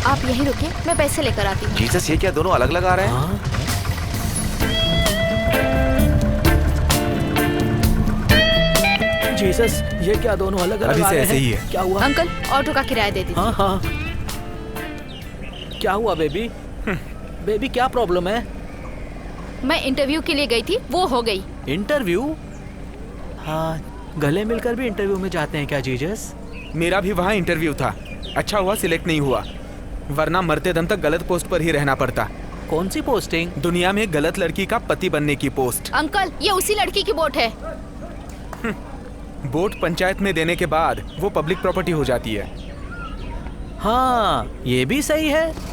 आप यहीं रुकिए, मैं पैसे लेकर आती हूँ। जीसस, ये क्या दोनों अलग अलग आ रहे हैं? जीसस, ये क्या दोनों अलग अलग आ रहे हैं? ऐसे ही है। क्या हुआ? अंकल, ऑटो का किराया दे दीजिए। हाँ हाँ। क्या हुआ बेबी? बेबी क्या प्रॉब्लम है? मैं इंटरव्यू के लिए गई थी, वो हो गई। इंटरव्यू? हाँ, गले मिलकर भी इंटरव्यू में जाते हैं क्या जीसस? मेरा भी वहाँ इंटरव्यू था। अच्छा हुआ सिलेक्ट नहीं हुआ, वरना मरते दम तक गलत पोस्ट पर ही रहना पड़ता। कौन सी पोस्टिंग? दुनिया में गलत लड़की का पति बनने की पोस्ट। अंकल, ये उसी लड़की की बोट है। वोट पंचायत में देने के बाद वो पब्लिक प्रॉपर्टी हो जाती है। हाँ, ये भी सही है।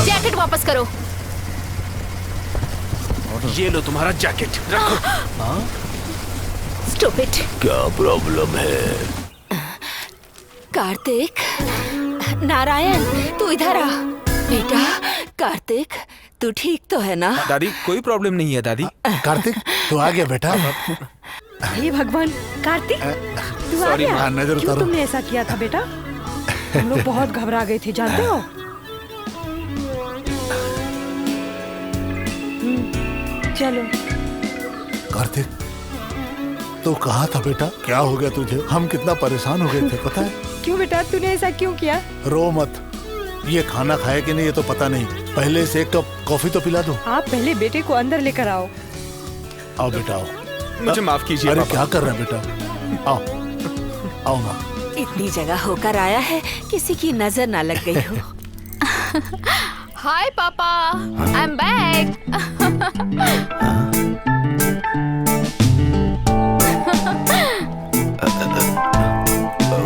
जैकेट वापस करो। ये लो तुम्हारा जैकेट, रखो। स्टूपिड। क्या प्रॉब्लम है? कार्तिक, नारायण, तू इधर आ। बेटा कार्तिक, तू ठीक तो है ना? दादी, कोई प्रॉब्लम नहीं है दादी। कार्तिक, तू आ गया बेटा। हे भगवान, कार्तिक तू आ गया। नजर क्यों उतारो। तुमने ऐसा किया था बेटा? हम लोग बहुत घबरा गए थे, जानते हो। चलो। कार्तिक, तू कहाँ था बेटा? क्या हो गया तुझे? हम कितना परेशान हो गए थे, पता है? क्यों बेटा, तूने ऐसा क्यों किया? रो मत। ये खाना खाया कि नहीं ये तो पता नहीं। पहले से एक कप कॉफी तो पिला दो। आप पहले बेटे को अंदर लेकर आओ। आओ बेटा आओ। मुझे माफ कीजिए अरे पापा। क्या कर रहे हैं बेटा? आओ आओ माँ। इतनी जगह होकर आया है, किसी की नजर ना लग गई हो। हाय पापा, आई एम बैक।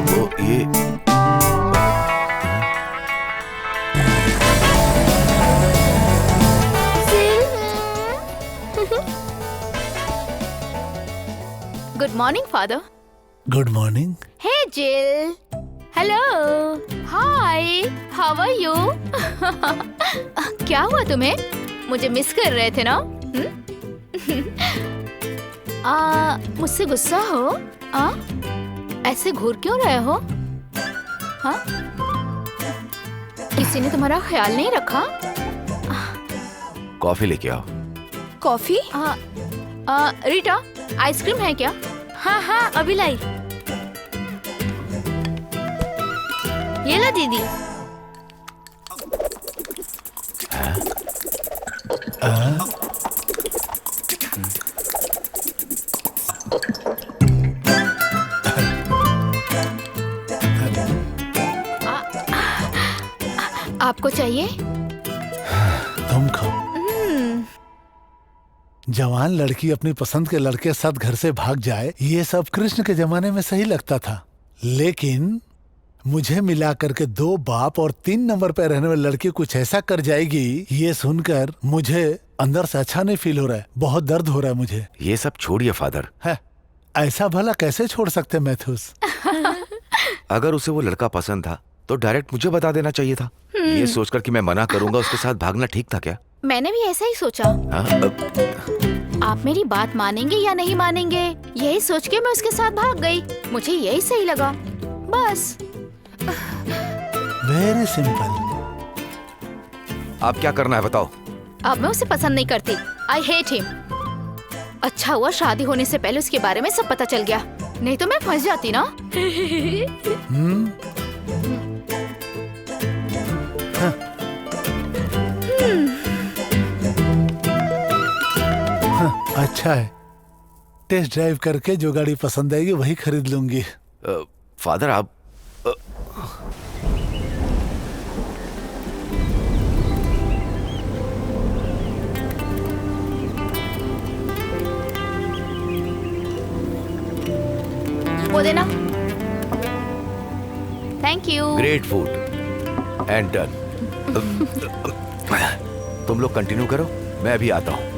वो ये good morning father. Good morning. Hey Jill, hello, hi, how are you? क्या हुआ तुम्हें? मुझे मिस कर रहे थे ना? मुझसे गुस्सा हो? ऐसे घूर क्यों रहे हो? हाँ? किसी ने तुम्हारा ख्याल नहीं रखा? कॉफी लेके आओ। कॉफी? रीटा, आइसक्रीम है क्या? हाँ हाँ, अभी लाई। ये ला दीदी। आपको चाहिए? तुम खाओ। जवान लड़की अपनी पसंद के लड़के साथ घर से भाग जाए, ये सब कृष्ण के जमाने में सही लगता था। लेकिन मुझे मिला करके 2 बाप और 3 नंबर पे रहने वाली लड़की कुछ ऐसा कर जाएगी, ये सुनकर मुझे अंदर से अच्छा नहीं फील हो रहा है। बहुत दर्द हो रहा है मुझे। ये सब छोड़िए फादर। है, ऐसा भला कैसे छोड़ सकते मैथ्यूस? अगर उसे वो लड़का पसंद था तो डायरेक्ट मुझे बता देना चाहिए था। ये सोचकर कि मैं मना करूंगा उसके साथ भागना ठीक था क्या? मैंने भी ऐसा ही सोचा। आप मेरी बात मानेंगे या नहीं मानेंगे, यही सोच के मैं उसके साथ भाग गई। मुझे यही सही लगा, बस। Very simple. आप क्या करना है बताओ। अब मैं उसे पसंद नहीं करती। I hate him. अच्छा हुआ शादी होने से पहले उसके बारे में सब पता चल गया, नहीं तो मैं फंस जाती ना। अच्छा है, टेस्ट ड्राइव करके जो गाड़ी पसंद आएगी वही खरीद लूंगी। फादर आप वो देना। Thank you. Great food and done. तुम लोग कंटिन्यू करो, मैं अभी आता हूँ।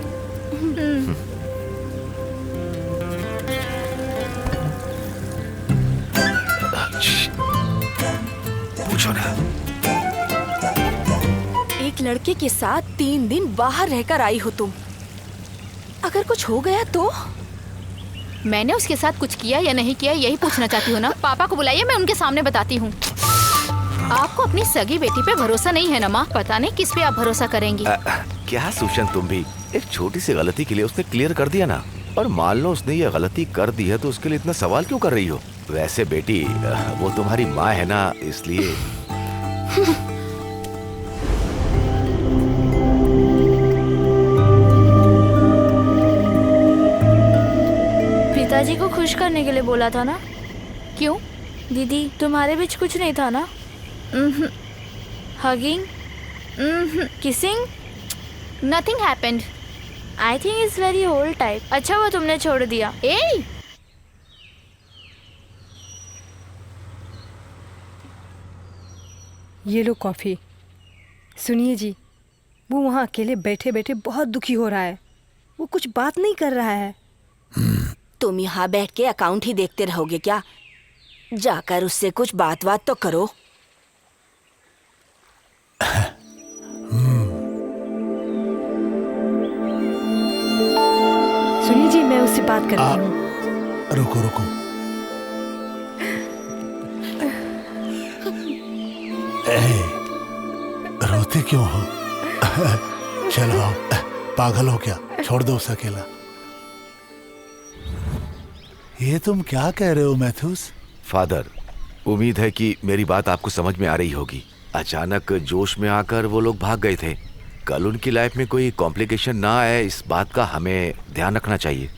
पूछो ना। एक लड़के के साथ 3 दिन बाहर रहकर आई हो तुम। अगर कुछ हो गया तो? मैंने उसके साथ कुछ किया या नहीं किया यही पूछना चाहती हूँ ना। पापा को बुलाइए, मैं उनके सामने बताती हूँ। आपको अपनी सगी बेटी पे भरोसा नहीं है ना माँ? पता नहीं किस पे आप भरोसा करेंगी। क्या सुशन, तुम भी एक छोटी सी गलती के लिए उसने क्लियर कर दिया ना। और मान लो उसने ये गलती कर दी है तो उसके लिए इतना सवाल क्यों कर रही हो? वैसे बेटी वो तुम्हारी माँ है ना, इसलिए। पिताजी को खुश करने के लिए बोला था ना? क्यों? दीदी तुम्हारे बीच कुछ नहीं था ना? Hugging, kissing, nothing happened. I think it's very old type. अच्छा वो तुमने छोड़ दिया। ए ये लो कॉफ़ी। सुनिए जी, वो वहाँ अकेले बैठे बैठे बहुत दुखी हो रहा है। वो कुछ बात नहीं कर रहा है। तुम यहाँ बैठ के अकाउंट ही देखते रहोगे क्या? जाकर उससे कुछ बात तो करो। सुनिए जी, मैं उससे बात करती हूँ। रुको रुको। रोते क्यों हो? चलो आओ। पागल हो क्या? छोड़ दो उसे अकेला। ये तुम क्या कह रहे हो मैथ्यूस? फादर, उम्मीद है कि मेरी बात आपको समझ में आ रही होगी। अचानक जोश में आकर वो लोग भाग गए थे। कल उनकी लाइफ में कोई कॉम्प्लिकेशन ना आए, इस बात का हमें ध्यान रखना चाहिए।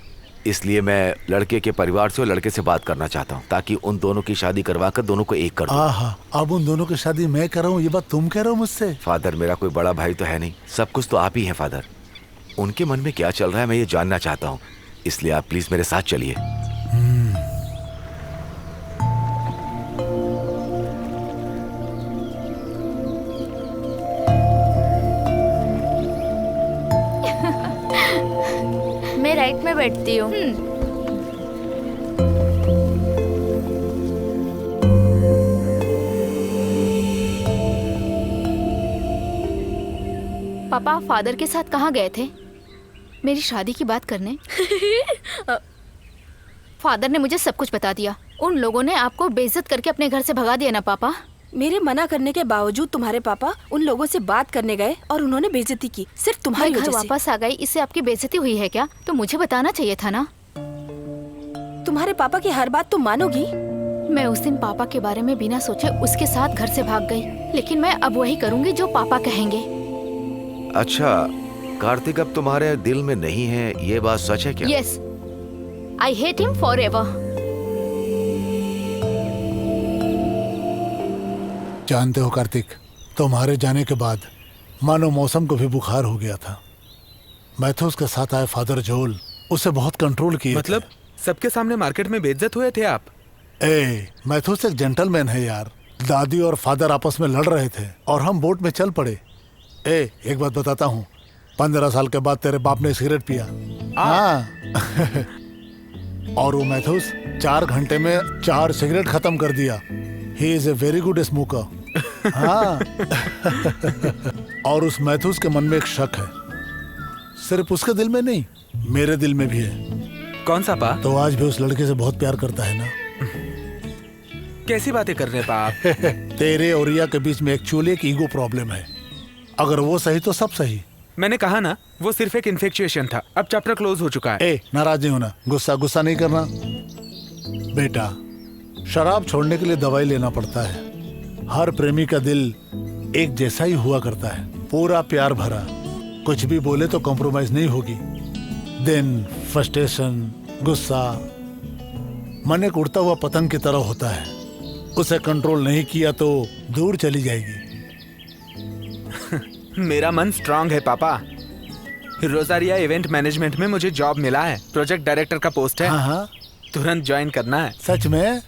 इसलिए मैं लड़के के परिवार से और लड़के से बात करना चाहता हूँ ताकि उन दोनों की शादी करवाकर दोनों को एक कर दूं। आहा, अब उन दोनों की शादी मैं कर रहा हूँ, ये बात तुम कह रहे हो मुझसे? फादर, मेरा कोई बड़ा भाई तो है नहीं, सब कुछ तो आप ही हैं फादर। उनके मन में क्या चल रहा है मैं ये जानना चाहता हूँ, इसलिए आप प्लीज मेरे साथ चलिए। मैं राइट में बैठती हूँ। पापा फादर के साथ कहाँ गए थे? मेरी शादी की बात करने? फादर ने मुझे सब कुछ बता दिया। उन लोगों ने आपको बेइज्जत करके अपने घर से भगा दिया ना पापा? मेरे मना करने के बावजूद तुम्हारे पापा उन लोगों से बात करने गए और उन्होंने बेइज्जती की, सिर्फ तुम्हारी मैं घर वजह से। वापस आ गई, इससे आपकी बेइज्जती हुई है क्या? तो मुझे बताना चाहिए था ना। तुम्हारे पापा की हर बात तुम मानोगी? मैं उस दिन पापा के बारे में बिना सोचे उसके साथ घर से भाग गई, लेकिन मैं अब वही करूंगी जो पापा कहेंगे। अच्छा कार्तिक अब तुम्हारे दिल में नहीं है, ये बात सच है क्या? Yes, I hate him for ever. जानते हो कार्तिक, तुम्हारे जाने के बाद मानो मौसम को भी बुखार हो गया था। मैथ्यूस के साथ आए फादर जोल उसे बहुत कंट्रोल किए। मतलब सबके सामने मार्केट में बेइज्जत हुए थे आप? मैथ्यूस एक जेंटलमैन है यार। दादी और फादर आपस में लड़ रहे थे और हम बोट में चल पड़े। एक बात बताता हूँ, 15 साल के बाद तेरे बाप ने सिगरेट पिया। हाँ। और वो मैथ्यूस 4 घंटे में 4 सिगरेट खत्म कर दिया। He is a very good smoker. हाँ। और उस मैथ्यूस के मन में एक शक है, सिर्फ उसके दिल में नहीं, मेरे दिल में भी है। कौन सा पा? तो आज भी उस लड़के से बहुत प्यार करता है ना? कैसी बातें कर रहे पा आप? तेरे और रिया के बीच में एक्चुअली एक ईगो प्रॉब्लम है। अगर वो सही तो सब सही। मैंने कहा ना, वो सिर्फ एक इन्फेक्चुएशन था, अब चैप्टर क्लोज हो चुका है। नाराज नहीं होना, गुस्सा नहीं करना। बेटा, शराब छोड़ने के लिए दवाई लेना पड़ता है। हर प्रेमी का दिल एक जैसा ही हुआ करता है, पूरा प्यार भरा। कुछ भी बोले तो कॉम्प्रोमाइज नहीं होगी। देन फ्रस्ट्रेशन, गुस्सा मन एक उड़ता हुआ पतंग की तरह होता है। उसे कंट्रोल नहीं किया तो दूर चली जाएगी। मेरा मन स्ट्रांग है पापा। रोजारिया इवेंट मैनेजमेंट में मुझे जॉब मिला है, प्रोजेक्ट डायरेक्टर का पोस्ट है। हाँ। तुरंत ज्वाइन करना है। सच में?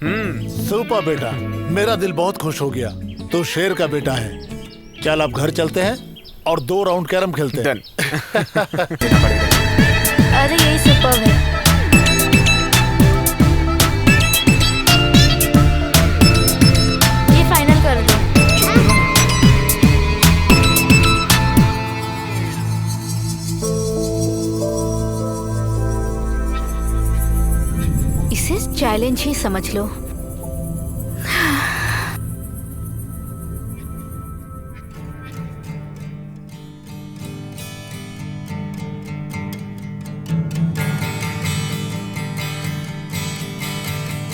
सुपर बेटा, मेरा दिल बहुत खुश हो गया। तो शेर का बेटा है। चल अब घर चलते हैं और 2 राउंड कैरम खेलते हैं। अरे यही सुपर है। ये फाइनल कर दो। चैलेंज ही समझ लो।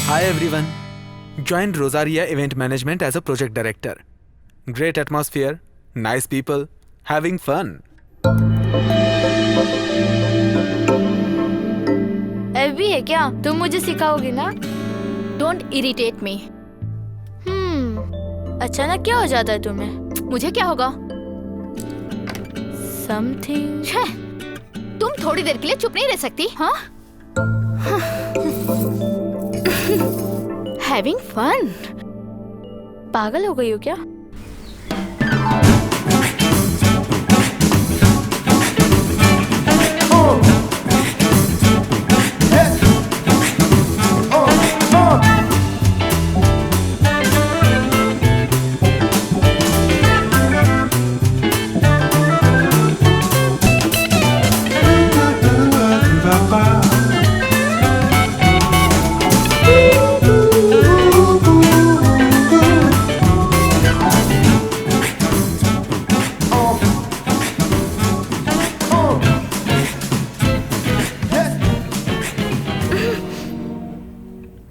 Hi everyone. Joined Rosaria Event Management as a project director. Great atmosphere, nice people, having fun. भी है क्या? तुम मुझे सिखाओगी ना? Don't irritate me. अचानक क्या हो जाता है तुम्हें? मुझे क्या होगा? समथिंग। तुम थोड़ी देर के लिए चुप नहीं रह सकती? हाँ? Having fun? पागल हो गई हो क्या?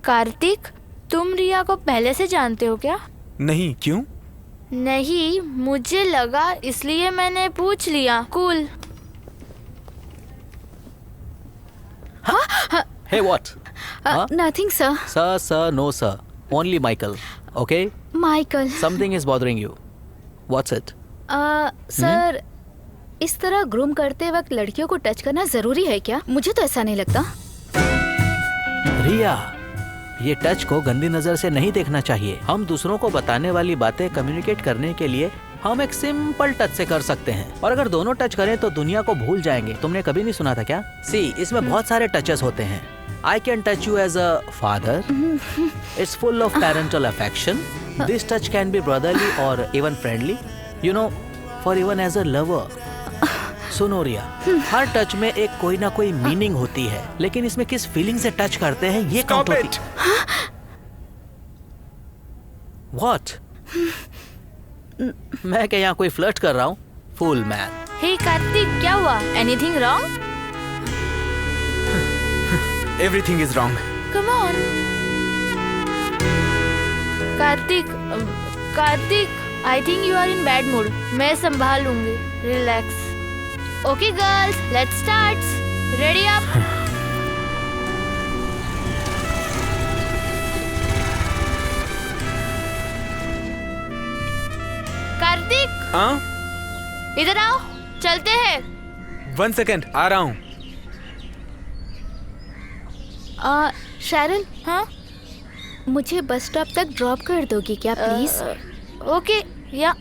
कार्तिक, तुम रिया को पहले से जानते हो क्या? नहीं, क्यों? नहीं, मुझे लगा इसलिए मैंने पूछ लिया। Cool. Hey, what? Nothing, sir. Sir, no, sir. Only Michael. Okay? Michael. Something is bothering you. What's it? Sir, इस तरह ग्रूम करते वक्त लड़कियों को टच करना जरूरी है क्या? मुझे तो ऐसा नहीं लगता। रिया, ये टच को गंदी नजर से नहीं देखना चाहिए। हम दूसरों को बताने वाली बातें कम्युनिकेट करने के लिए हम एक सिंपल टच से कर सकते हैं, और अगर दोनों टच करें तो दुनिया को भूल जाएंगे। तुमने कभी नहीं सुना था क्या? सी, इसमें बहुत सारे टचेस होते हैं। I can touch you as a father. It's full of parental affection. This touch can be brotherly or even friendly. You know, for even as a lover. सुनो रिया, हर टच में एक कोई ना कोई मीनिंग होती है, लेकिन इसमें किस फीलिंग से टच करते हैं ये काउंट होती है। What? मैं क्या यहाँ कोई फ्लर्ट कर रहा हूँ? फूल मैन। हे कार्तिक, क्या हुआ? Anything wrong? Everything is wrong. Come on. Kartik, I think you are in bad mood. मैं संभाल लूंगी। Relax. Okay girls, let's start. Ready up. Kartik, हाँ? इधर आओ, चलते हैं। 1 सेकेंड, आ रहा हूँ। शैरल, हाँ? मुझे बस स्टॉप तक ड्रॉप कर दोगी क्या प्लीज? ओके, या।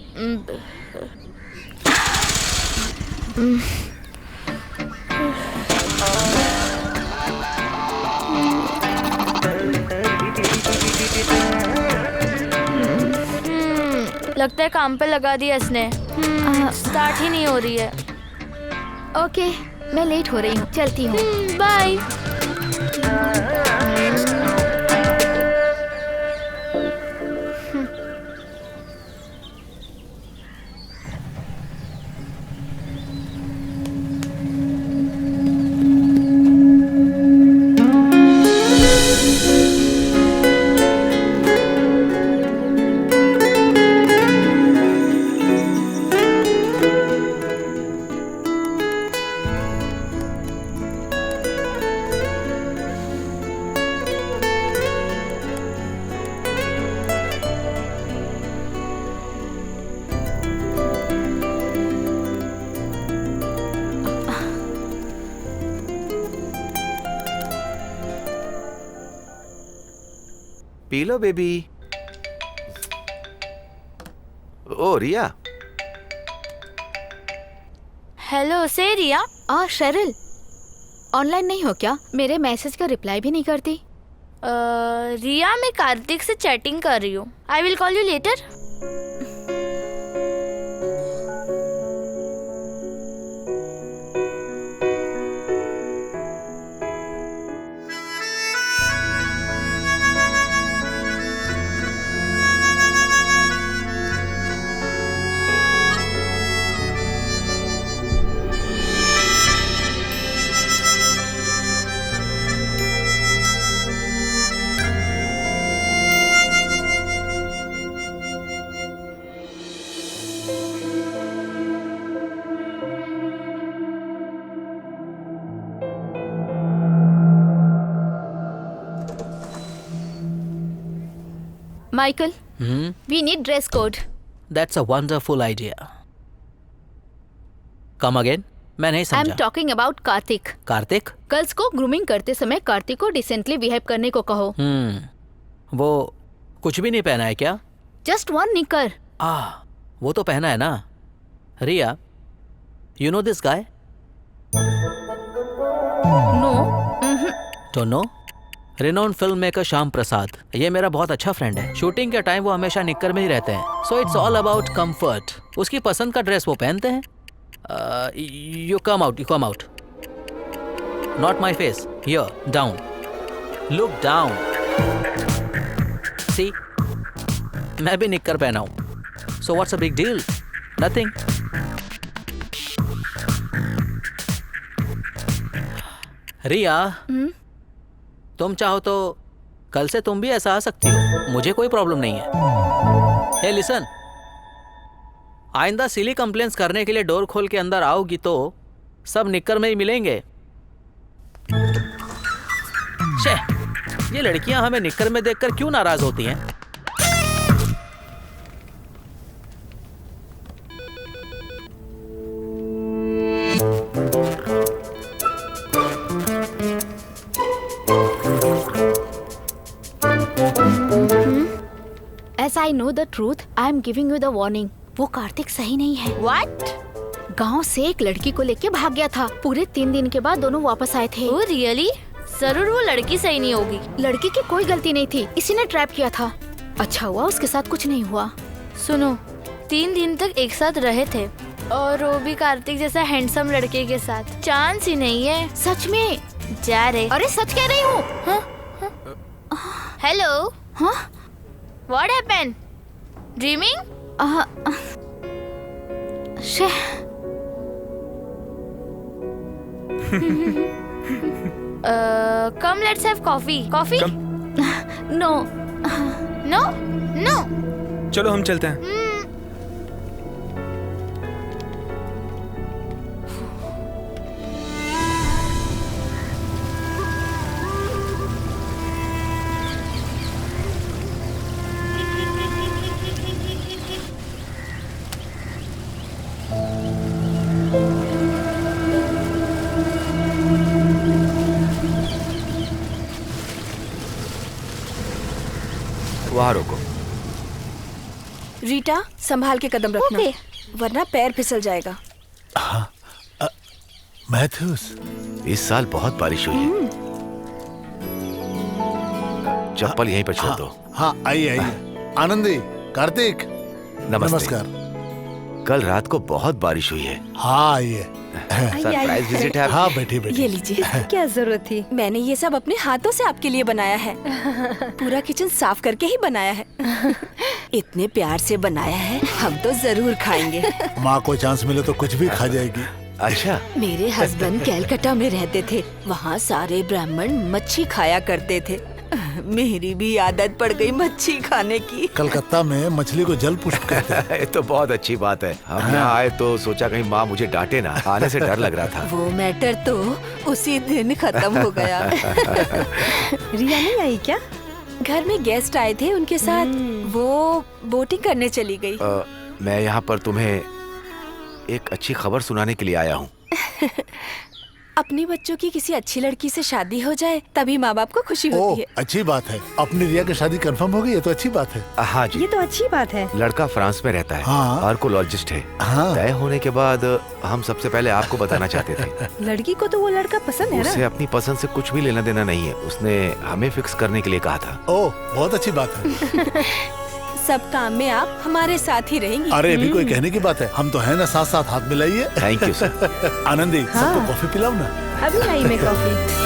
लगता है काम पे लगा दिया इसने। स्टार्ट ही नहीं हो रही है। ओके, मैं लेट हो रही हूँ, चलती हूँ। बाय। P low baby. ओ रिया। हेलो, से रिया। शेरिल, ऑनलाइन नहीं हो क्या? मेरे मैसेज का रिप्लाई भी नहीं करती। रिया, मैं कार्तिक से चैटिंग कर रही हूँ। I will call you later. Michael, we need dress code. That's a wonderful idea. Come again? मैं नहीं आई एम समझा। Talking about Kartik. Kartik? Girls को ग्रूमिंग करते समय कार्तिक को डिसेंटली बिहेव करने को कहो। वो कुछ भी नहीं पहना है क्या? जस्ट वन निकर। वो तो पहना है ना। Riya, you know this guy? No. Don't know? Renowned film maker Shyam Prasad, ये मेरा बहुत अच्छा फ्रेंड है। शूटिंग के टाइम वो हमेशा निक्कर में ही रहते हैं। So it's all about comfort. उसकी पसंद का ड्रेस वो पहनते हैं। You come out. Not my face, here, down, look down. See, मैं भी निक्कर पहना हूं। So what's a big deal? Nothing. Riya, तुम चाहो तो कल से तुम भी ऐसा आ सकती हो, मुझे कोई प्रॉब्लम नहीं है। हे लिसन, आइंदा सिली कंप्लेंट्स करने के लिए डोर खोल के अंदर आओगी तो सब निक्कर में ही मिलेंगे। शे, ये लड़कियां हमें निक्कर में देखकर क्यों नाराज होती हैं? As I know the truth, I am giving you the warning. वो कार्तिक सही नहीं है। What? गांव से एक लड़की को लेके भाग गया था। पूरे 3 दिन के बाद दोनों वापस आए थे। Oh really? जरूर वो लड़की सही नहीं होगी। लड़की की कोई गलती नहीं थी, इसी ने ट्रैप किया था। अच्छा हुआ उसके साथ कुछ नहीं हुआ। सुनो, 3 दिन तक एक साथ रहे थे और वो भी कार्तिक जैसा हैंडसम लड़के के साथ। चांस ही नहीं है। सच में? जा रे। अरे सच कह रही हूँ। हेलो। हाँ? What happened? Dreaming? शे। Come, let's have coffee. Coffee? No. No? No. चलो हम चलते हैं। वहाँ रोको। रीटा, संभाल के कदम रखना, वरना पैर फिसल जाएगा। मैथ्यूस, इस साल बहुत बारिश हुई है। चप्पल यहीं पर छोड़ दो। हाँ आइए। आनंदी, कार्तिक, नमस्ते। नमस्कार। कल रात को बहुत बारिश हुई है। हाँ आइए। सरप्राइज विजिट है। हाँ बैठिए ये लीजिए। क्या जरूरत थी? मैंने ये सब अपने हाथों से आपके लिए बनाया है। पूरा किचन साफ करके ही बनाया है। इतने प्यार से बनाया है, हम तो जरूर खाएंगे। माँ को चांस मिले तो कुछ भी खा जाएगी। अच्छा। मेरे हस्बैंड कैलकाटा में रहते थे, वहाँ सारे ब्राह्मण मच्छी खाया करते थे। मेरी भी आदत पड़ गई मच्छी खाने की। कलकत्ता में मछली को जल पुष्प कहते हैं। ये तो बहुत अच्छी बात है। हम यहाँ आए तो सोचा कहीं माँ मुझे डांटे ना, आने से डर लग रहा था। वो मैटर तो उसी दिन खत्म हो गया। रिया नहीं आई क्या? घर में गेस्ट आए थे, उनके साथ वो बोटिंग करने चली गई। मैं यहाँ पर तुम्हें एक अच्छी खबर सुनाने के लिए आया हूँ। अपने बच्चों की किसी अच्छी लड़की से शादी हो जाए तभी माँ बाप को खुशी होती है। अच्छी बात है। अपनी रिया की शादी कंफर्म हो गई है तो अच्छी बात है। हाँ जी। ये तो अच्छी बात है। लड़का फ्रांस में रहता है। हाँ। आर्कोलॉजिस्ट है। हाँ। तय होने के बाद हम सबसे पहले आपको बताना चाहते थे। लड़की को तो वो लड़का पसंद है उसे ना? अपनी पसंद से कुछ भी लेना देना नहीं है। उसने हमें फिक्स करने के लिए कहा था। ओह, बहुत अच्छी बात है। सब काम में आप हमारे साथ ही रहेंगी। अरे भी कोई कहने की बात है, हम तो है ना, साथ साथ हाथ मिलाइए। Thank you sir. आनंदी, सबको कॉफी पिलाओ ना। अभी लाई मैं coffee.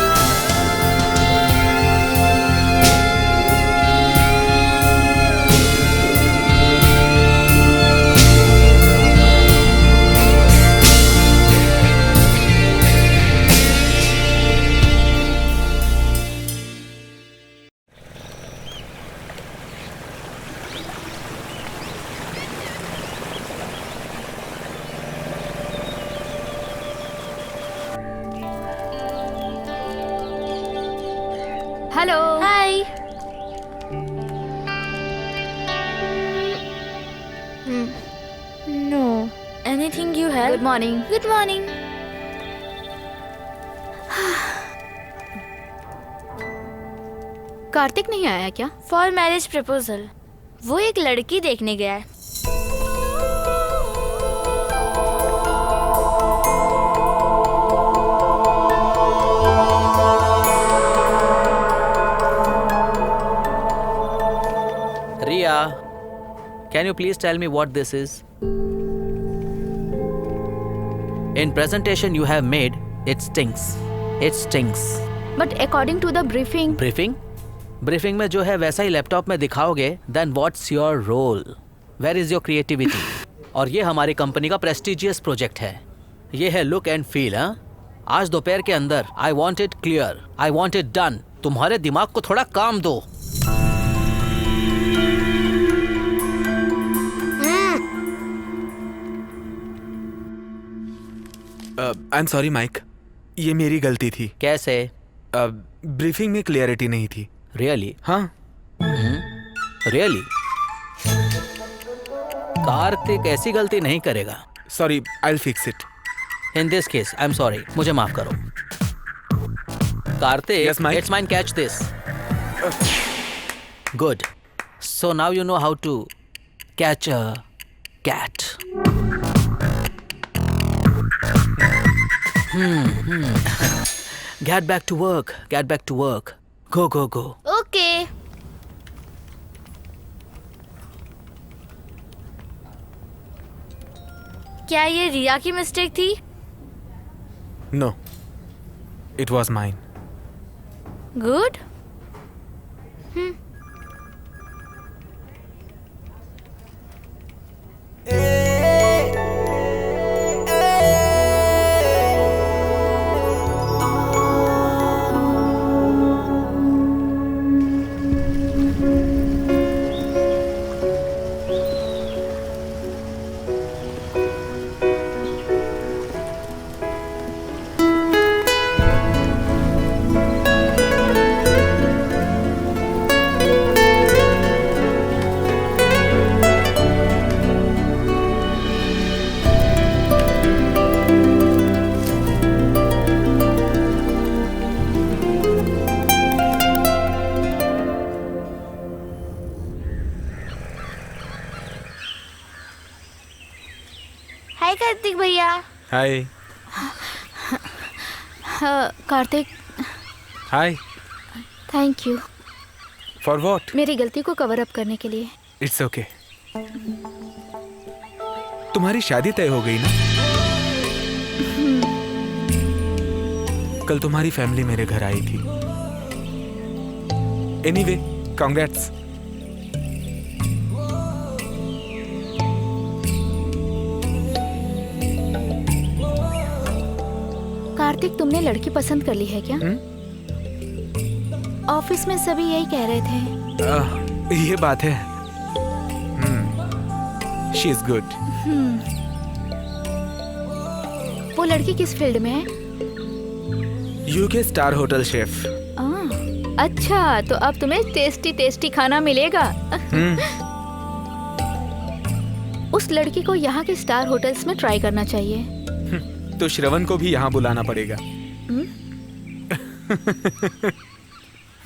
Hello. Hi. anything you help? Good morning. Good morning. Kartik नहीं आया क्या? For marriage proposal. वो एक लड़की देखने गया है। Ria, can you please tell me what this is? In presentation you have made, it stinks. It stinks. But according to the briefing. Briefing? Briefing में जो है वैसा ही लैपटॉप में दिखाओगे, then what's your role? Where is your creativity? और ये हमारी कंपनी का प्रेस्टिजियस प्रोजेक्ट है। ये है लुक एंड फील। हाँ, आज दोपहर के अंदर I want it clear, I want it done. तुम्हारे दिमाग को थोड़ा काम दो। आई एम सॉरी माइक, ये मेरी गलती थी। कैसे? ब्रीफिंग में क्लियरिटी नहीं थी। रियली? हाँ। रियली? कार्तिक ऐसी गलती नहीं करेगा। Sorry, I will fix it. In this case I am sorry, मुझे माफ करो। Kartik, Yes, Mike? It's mine, catch this. Good. So now you know how to catch a cat. Get back to work. Get back to work. Go, go, go. Okay. क्या ये रिया की mistake थी? No, it was mine. Good. Hi Kartik भैया। Hi. Kartik, hi. Thank you for what? मेरी गलती को cover up करने के लिए। It's okay. तुम्हारी शादी तय हो गई ना? कल तुम्हारी फैमिली मेरे घर आई थी। Anyway, congrats. कार्तिक, तुमने लड़की पसंद कर ली है क्या? ऑफिस में सभी यही कह रहे थे। ये बात है। She is good. वो लड़की किस फील्ड में है? UK star hotel chef. अच्छा, तो अब तुम्हें टेस्टी टेस्टी खाना मिलेगा। उस लड़की को यहाँ के स्टार होटल्स में ट्राई करना चाहिए। तो श्रवण को भी यहाँ बुलाना पड़ेगा।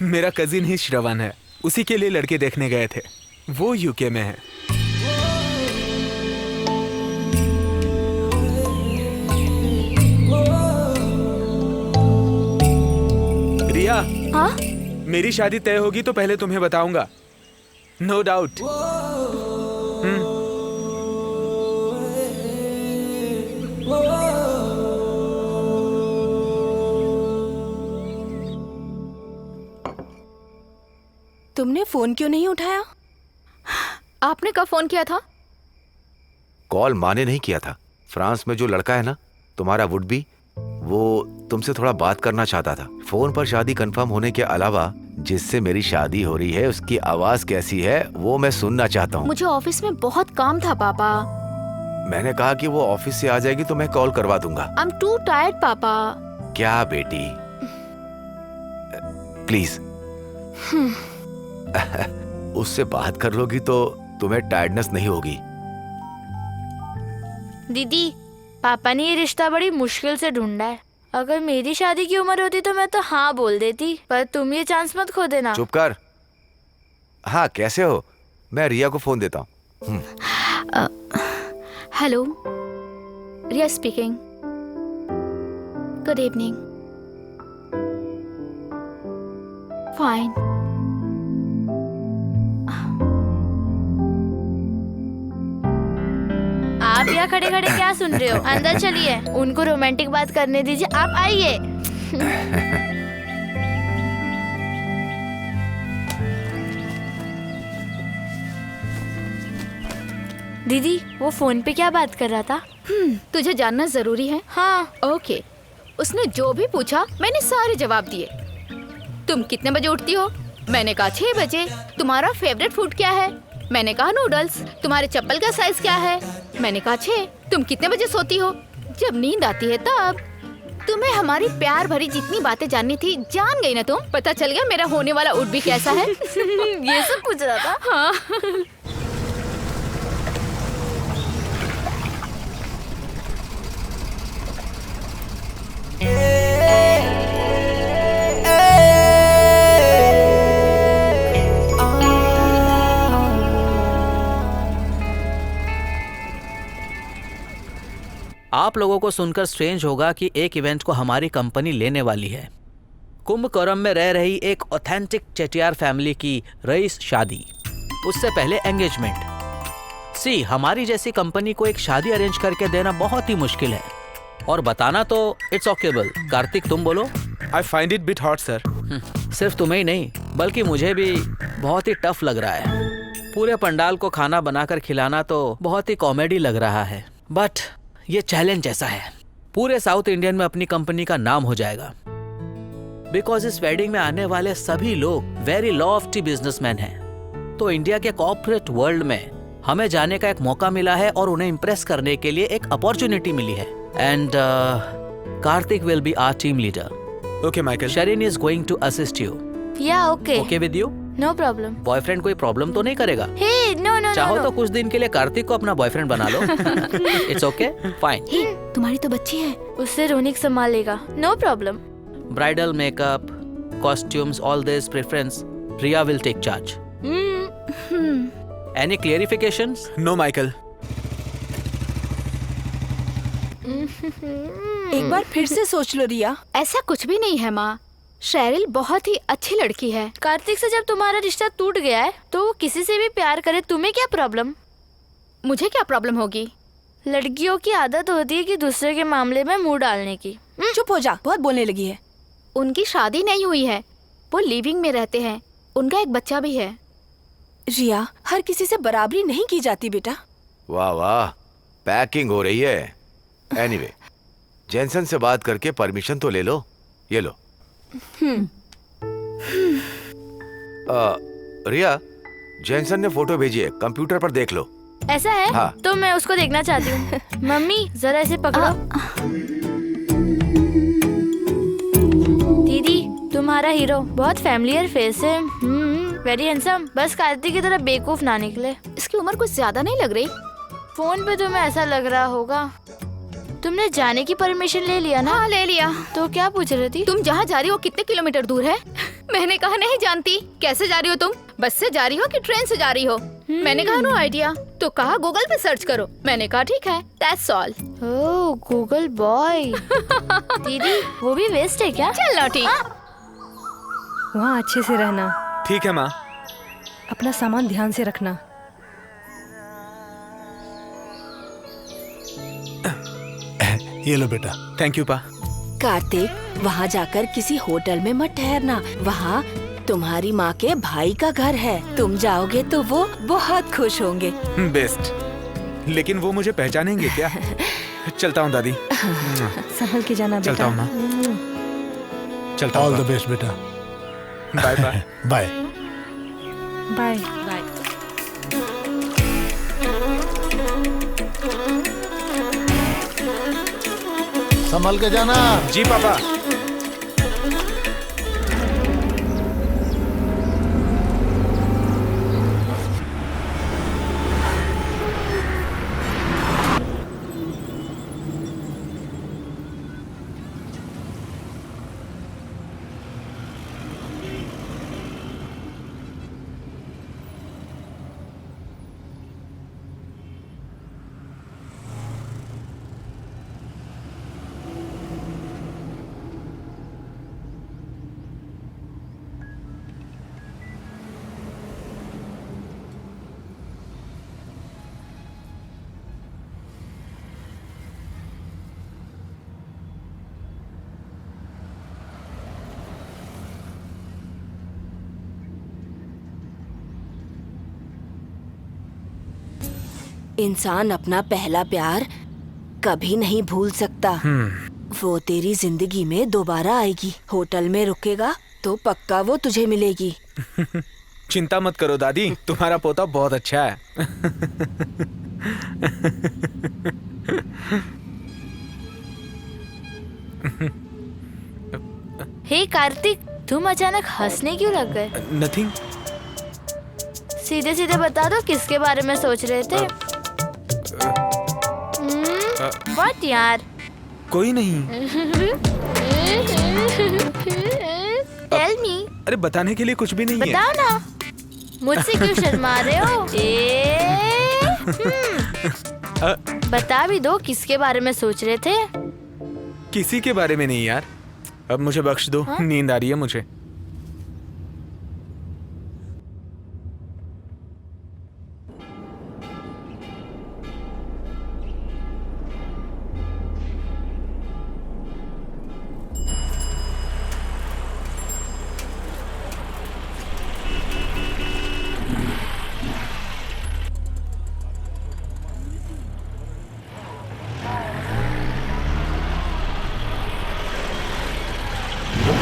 मेरा कजिन ही श्रवण है, उसी के लिए लड़के देखने गए थे। वो यूके में है। रिया, हाँ? मेरी शादी तय होगी तो पहले तुम्हें बताऊंगा, नो डाउट। तुमने फोन क्यों नहीं उठाया? आपने कब फोन किया था? कॉल माँ ने नहीं किया था। फ्रांस में जो लड़का है ना, तुम्हारा वुड बी, वो तुमसे थोड़ा बात करना चाहता था। फोन पर शादी कंफर्म होने के अलावा जिससे मेरी शादी हो रही है उसकी आवाज कैसी है वो मैं सुनना चाहता हूँ। मुझे ऑफिस में बहुत काम था पापा। मैंने कहा कि वो ऑफिस से आ जाएगी तो मैं कॉल करवा दूंगा। आई एम टू टायर्ड पापा। क्या बेटी, प्लीज उससे बात कर लोगी तो तुम्हें टायर्डनेस नहीं होगी। दीदी, पापा ने ये रिश्ता बड़ी मुश्किल से ढूंढा है। अगर मेरी शादी की उम्र होती तो मैं तो हाँ बोल देती, पर तुम ये चांस मत खो देना। चुप कर। हाँ, कैसे हो? मैं रिया को फोन देता हूँ। हेलो, रिया स्पीकिंग। Good evening. फाइन। आप यहाँ खड़े खड़े क्या सुन रहे हो? अंदर चलिए, उनको रोमांटिक बात करने दीजिए। आप आइए। दीदी, वो फोन पे क्या बात कर रहा था? तुझे जानना जरूरी है? हाँ। ओके। उसने जो भी पूछा मैंने सारे जवाब दिए। तुम कितने बजे उठती हो? मैंने कहा 6 बजे। तुम्हारा फेवरेट फूड क्या है? मैंने कहा नूडल्स। तुम्हारे चप्पल का साइज क्या है? मैंने कहा 6। तुम कितने बजे सोती हो? जब नींद आती है तब। तुम्हें हमारी प्यार भरी जितनी बातें जाननी थी जान गई ना तुम। पता चल गया मेरा होने वाला उठ भी कैसा है। ये सब पूछ रहा था। हाँ। आप लोगों को सुनकर स्ट्रेंज होगा कि एक इवेंट को हमारी कंपनी लेने वाली है। कुंभकोणम में रह रही एक ऑथेंटिक चेटियार फैमिली की रईस शादी, उससे पहले एंगेजमेंट। सी, हमारी जैसी कंपनी को एक शादी अरेंज करके देना बहुत ही मुश्किल है, और बताना तो इट्स ओकेबल। कार्तिक, तुम बोलो। I find it bit hot, sir. सिर्फ तुम्हें ही नहीं बल्कि मुझे भी बहुत ही टफ लग रहा है। पूरे पंडाल को खाना बनाकर खिलाना तो बहुत ही कॉमेडी लग रहा है, बट ये चैलेंज ऐसा है, पूरे साउथ इंडियन में अपनी कंपनी का नाम हो जाएगा। बिकॉज इस वेडिंग में आने वाले सभी लोग वेरी लॉफ्टी बिजनेसमैन हैं। तो इंडिया के कॉर्पोरेट वर्ल्ड में हमें जाने का एक मौका मिला है और उन्हें इम्प्रेस करने के लिए एक अपॉर्चुनिटी मिली है। And Kartik will be our team leader. Okay, Michael. Shireen is going to assist you. Yeah okay. Okay with you? No problem. Boyfriend कोई प्रॉब्लम तो नहीं करेगा? Hey, no no. चाहो तो कुछ दिन के लिए कार्तिक को अपना बॉयफ्रेंड बना लो। It's okay, fine. हे, तुम्हारी तो बच्ची है। उससे रोनिक संभालेगा। No problem. Bridal makeup, costumes, all this preference, Riya will take charge. Any clarifications? No, Michael. एक बार फिर से सोच लो रिया। ऐसा कुछ भी नहीं है माँ। शेरिल बहुत ही अच्छी लड़की है। कार्तिक से जब तुम्हारा रिश्ता टूट गया है तो वो किसी से भी प्यार करे, तुम्हें क्या प्रॉब्लम? मुझे क्या प्रॉब्लम होगी? लड़कियों की आदत होती है कि दूसरे के मामले में मुंह डालने की। चुप हो जा, बहुत बोलने लगी है। उनकी शादी नहीं हुई है, वो लिविंग में रहते हैं। उनका एक बच्चा भी है। रिया, हर किसी से बराबरी नहीं की जाती बेटा। वाह वाह, पैकिंग हो रही है। एनीवे, जेनसन से बात करके परमिशन तो ले लो। ये लो। रिया, जेनसन ने फोटो भेजी है, कंप्यूटर पर देख लो। ऐसा है? हाँ। तो मैं उसको देखना चाहती हूँ। मम्मी, जरा इसे पकड़ो। दीदी, तुम्हारा हीरो बहुत फैमिलियर फेस है। Very handsome. बस कार्तिक की तरह बेवकूफ ना निकले। इसकी उम्र कुछ ज्यादा नहीं लग रही? फोन पे तुम्हें ऐसा लग रहा होगा। तुमने जाने की परमिशन ले लिया ना? हाँ, ले लिया। तो क्या पूछ रही थी? तुम जहाँ जा रही हो कितने किलोमीटर दूर है? मैंने कहा नहीं जानती। कैसे जा रही हो तुम? बस से जा रही हो कि ट्रेन से जा रही हो? मैंने कहा नो आइडिया। तो कहा गूगल पे सर्च करो। मैंने कहा ठीक है, that's all. Oh, Google boy. दीदी, वो भी वेस्ट है क्या? चल लौटी। वहाँ अच्छे से रहना, ठीक है माँ। अपना सामान ध्यान से रखना। ये लो बेटा। थैंक यू पा। कार्तिक, वहाँ जाकर किसी होटल में मत ठहरना। वहाँ तुम्हारी माँ के भाई का घर है। तुम जाओगे तो वो बहुत खुश होंगे। बेस्ट। लेकिन वो मुझे पहचानेंगे क्या? चलता हूँ दादी। संभल के जाना बेटा। चलता हूँ माँ। चलता ऑल हूँ। द बेस्ट बेटा। Bye bye. बाय। बाय। संभल के जाना। जी पापा। इंसान अपना पहला प्यार कभी नहीं भूल सकता। वो तेरी जिंदगी में दोबारा आएगी। होटल में रुकेगा तो पक्का वो तुझे मिलेगी। चिंता मत करो दादी, तुम्हारा पोता बहुत अच्छा है। हे कार्तिक, तुम अचानक हंसने क्यों लग गए? नथिंग। सीधे सीधे बता दो किसके बारे में सोच रहे थे? व्हाट यार? कोई नहीं। Tell me. अरे बताने के लिए कुछ भी नहीं है। बताओ ना, मुझसे क्यों शर्मा रहे हो? बता भी दो किसके बारे में सोच रहे थे? किसी के बारे में नहीं यार, अब मुझे बख्श दो। नींद आ रही है मुझे।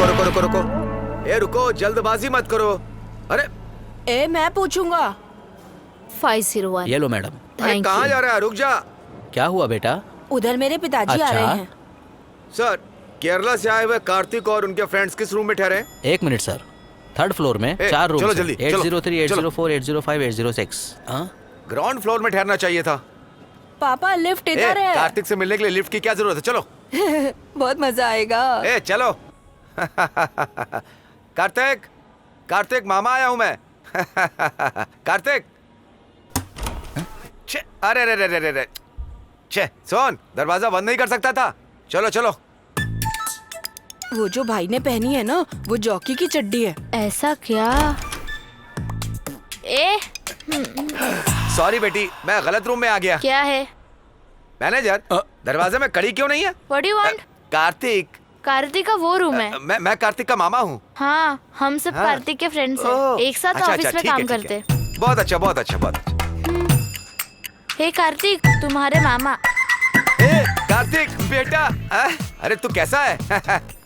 रुको रुको रुको, ए रुको, जल्दबाजी मत करो। अरे मैं पूछूंगा। 501। ये लो मैडम। अरे Thank कहाँ you. जा रहा है? रुक जा। क्या हुआ बेटा? उधर मेरे पिताजी आ अच्छा। रहे हैं। सर, केरला से आए हुए कार्तिक और उनके फ्रेंड्स किस रूम में ठहरे हैं? एक मिनट सर, 3rd फ्लोर में 4 रूम। चलो जल्दी, चलो, 803, चलो। 804, 805, 806। हाँ? ग्राउंड फ्लोर में ठहरना चाहिए था। पापा लिफ्ट इधर है। कार्तिक से मिलने के लिए लिफ्ट की क्या जरूरत है? चलो। बहुत मजा आएगा। ए चलो। कार्तिक, कार्तिक मामा आया हूं मैं। कार्तिक। छे, अरे रे रे रे रे रे। छे, सोन, दरवाजा बंद नहीं कर सकता था? चलो चलो। वो जो भाई ने पहनी है ना, वो जॉकी की चड्डी है। ऐसा क्या? सॉरी बेटी, मैं गलत रूम में आ गया। क्या है? मैनेजर, दरवाजे में कड़ी क्यों नहीं है? What do want? Kartik. Kartik का वो रूम है। मैं कार्तिक का मामा हूँ। हाँ, हम सब हाँ। कार्तिक के फ्रेंड्स हैं। ओह, एक साथ अच्छा, ऑफिस अच्छा, में ठीक है, काम ठीक करते है। हैं। बहुत अच्छा, बहुत अच्छा, बहुत अच्छा। हे कार्तिक, तुम्हारे मामा। ए, कार्तिक बेटा, अरे तू कैसा है?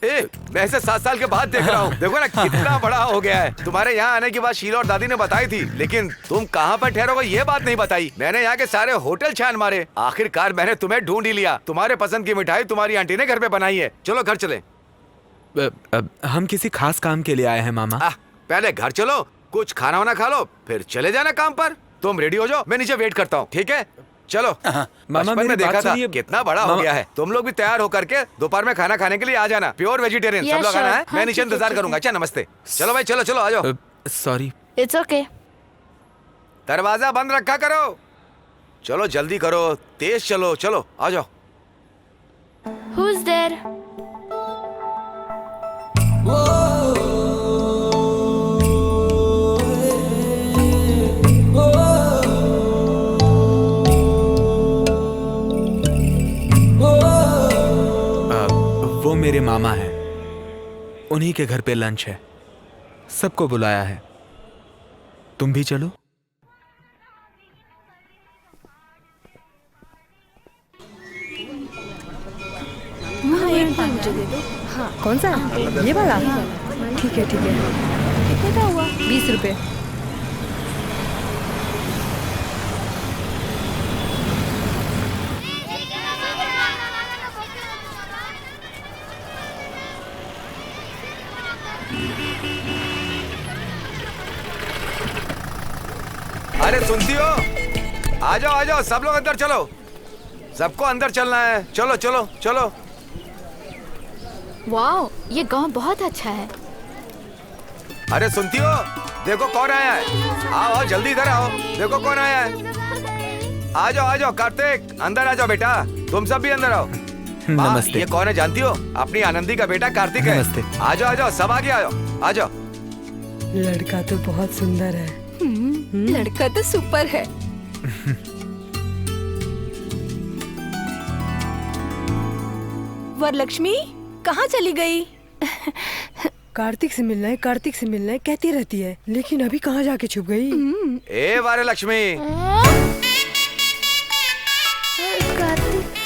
ए, मैं इसे 7 साल के बाद देख रहा हूँ। देखो ना कितना बड़ा हो गया है। तुम्हारे यहाँ आने की बात शीला और दादी ने बताई थी, लेकिन तुम कहाँ पर ठहरोगे ये बात नहीं बताई। मैंने यहाँ के सारे होटल छान मारे, आखिरकार मैंने तुम्हें ढूंढ ही लिया। तुम्हारे पसंद की मिठाई तुम्हारी आंटी ने घर पे बनाई है। चलो घर चले। हम किसी खास काम के लिए आए हैं मामा। पहले घर चलो, कुछ खाना वाना खा लो, फिर चले जाना काम पर। तुम रेडी हो जाओ, मैं नीचे वेट करता हूँ, ठीक है? चलो। मामा बचपन मेरी में देखा बात था सुनिए। कितना बड़ा हो गया है। तुम लोग भी तैयार होकर के दोपहर में खाना खाने के लिए आ जाना। प्योर वेजिटेरियन सब लोग आना है। मैं नीचे इंतजार करूंगा। अच्छा नमस्ते। चलो भाई, चलो चलो आ जाओ। सॉरी। It's okay. दरवाजा बंद रखा करो। चलो जल्दी करो, तेज चलो, चलो आ जाओ। Who is there? वो मेरे मामा हैं, उन्हीं के घर पे लंच है, सबको बुलाया है। तुम भी चलो। कौन सा? ये वाला? ठीक है ठीक है। कितने का हुआ? 20 रुपए। अरे सुनती हो? आ जाओ सब लोग अंदर चलो। सबको अंदर चलना है। चलो चलो चलो। वाओ, ये गांव बहुत अच्छा है। अरे सुनती हो? देखो कौन आया है। आओ जल्दी इधर आओ। देखो कौन आया है। आ जाओ कार्तिक, अंदर आ जाओ बेटा। तुम सब भी अंदर आओ। नमस्ते। ये कौन है जानती हो? अपनी आनंदी का बेटा कार्तिक है। नमस्ते। आ जाओ सब आगे आ जाओ। लड़का तो बहुत सुंदर है। लड़का तो सुपर है। वरलक्ष्मी कहाँ चली गई? कार्तिक से मिलना है, कार्तिक से मिलना है कहती रहती है, लेकिन अभी कहाँ जाके छुप गई? ए वारे लक्ष्मी,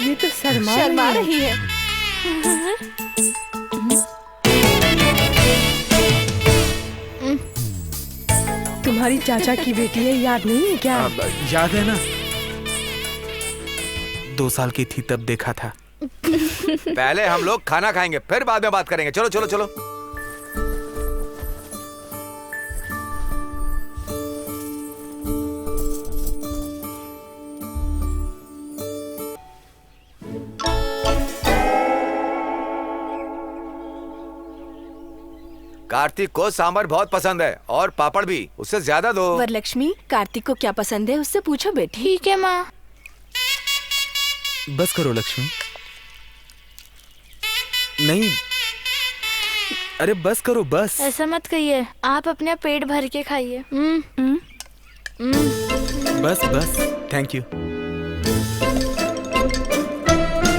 ये तो शर्मा रही है। तुम्हारी चाचा की बेटी है, याद नहीं है क्या? याद है ना, 2 साल की थी तब देखा था। पहले हम लोग खाना खाएंगे, फिर बाद में बात करेंगे। चलो चलो चलो। कार्तिक को सांभर बहुत पसंद है और पापड़ भी, उससे ज्यादा दो। वरलक्ष्मी, कार्तिक को क्या पसंद है उससे पूछो बेटी। ठीक है माँ। बस करो लक्ष्मी। नहीं, अरे बस करो बस। ऐसा मत कहिए, आप अपने पेट भर के खाइए। बस बस, थैंक यू।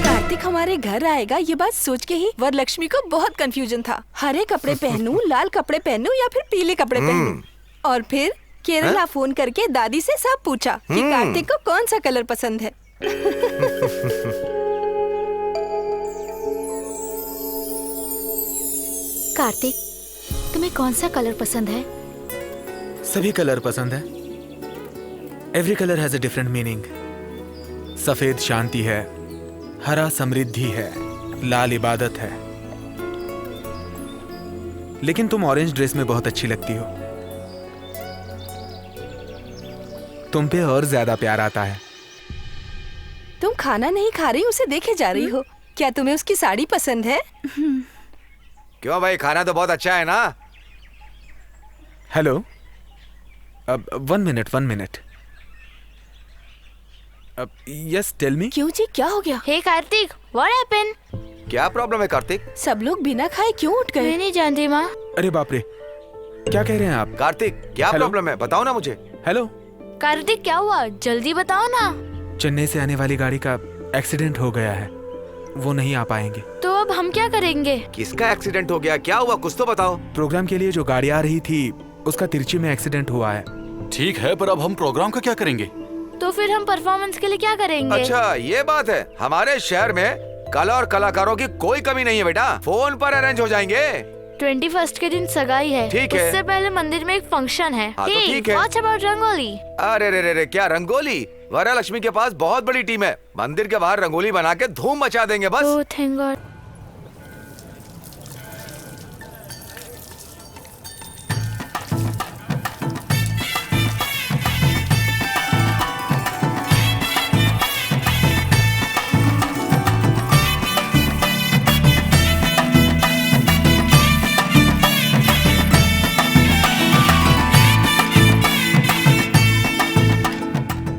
कार्तिक हमारे घर आएगा, ये बात सोच के ही वरलक्ष्मी को बहुत कंफ्यूजन था। हरे कपड़े पहनूं, लाल कपड़े पहनूं या फिर पीले कपड़े पहनूं। और फिर केरला फोन करके दादी से सब पूछा कि कार्तिक को कौन सा कलर पसंद है। कार्तिक, तुम्हें कौन सा कलर पसंद है? सभी कलर पसंद है। Every colour has a different meaning. सफेद शांति है, हरा समृद्धि है, लाल इबादत है। लेकिन तुम ऑरेंज ड्रेस में बहुत अच्छी लगती हो। तुम पे और ज्यादा प्यार आता है। तुम खाना नहीं खा रही, उसे देखे जा रही हो। क्या तुम्हें उसकी साड़ी पसंद है? क्यों भाई, खाना तो बहुत अच्छा है ना। हेलो, अब 1 मिनट। अब यस, टेल मी। क्यों जी, क्या हो गया? हे कार्तिक, व्हाट हैपेंड? क्या प्रॉब्लम है कार्तिक? सब लोग बिना खाए क्यों उठ गए? मैं नहीं जानती माँ। अरे बाप रे, क्या कह रहे हैं आप? कार्तिक, क्या हेलो? प्रॉब्लम है, बताओ ना मुझे। हेलो, कार्तिक क्या हुआ, जल्दी बताओ ना। चेन्नई से आने वाली गाड़ी का एक्सीडेंट हो गया है, वो नहीं आ पाएंगे। तो अब हम क्या करेंगे? किसका एक्सीडेंट हो गया, क्या हुआ, कुछ तो बताओ। प्रोग्राम के लिए जो गाड़ी आ रही थी उसका तिरची में एक्सीडेंट हुआ है। ठीक है, पर अब हम प्रोग्राम का क्या करेंगे? तो फिर हम परफॉर्मेंस के लिए क्या करेंगे? अच्छा ये बात है। हमारे शहर में कला और कलाकारों की कोई कमी नहीं है बेटा, फोन पर अरेंज हो जाएंगे। 21 के दिन सगाई है, ठीक है। उससे पहले मंदिर में एक फंक्शन है। हाँ, तो Hey, ठीक है। what about rangoli? अरे रे रे रे, क्या रंगोली? वरलक्ष्मी के पास बहुत बड़ी टीम है, मंदिर के बाहर रंगोली बना के धूम मचा देंगे बस। Oh, thank God.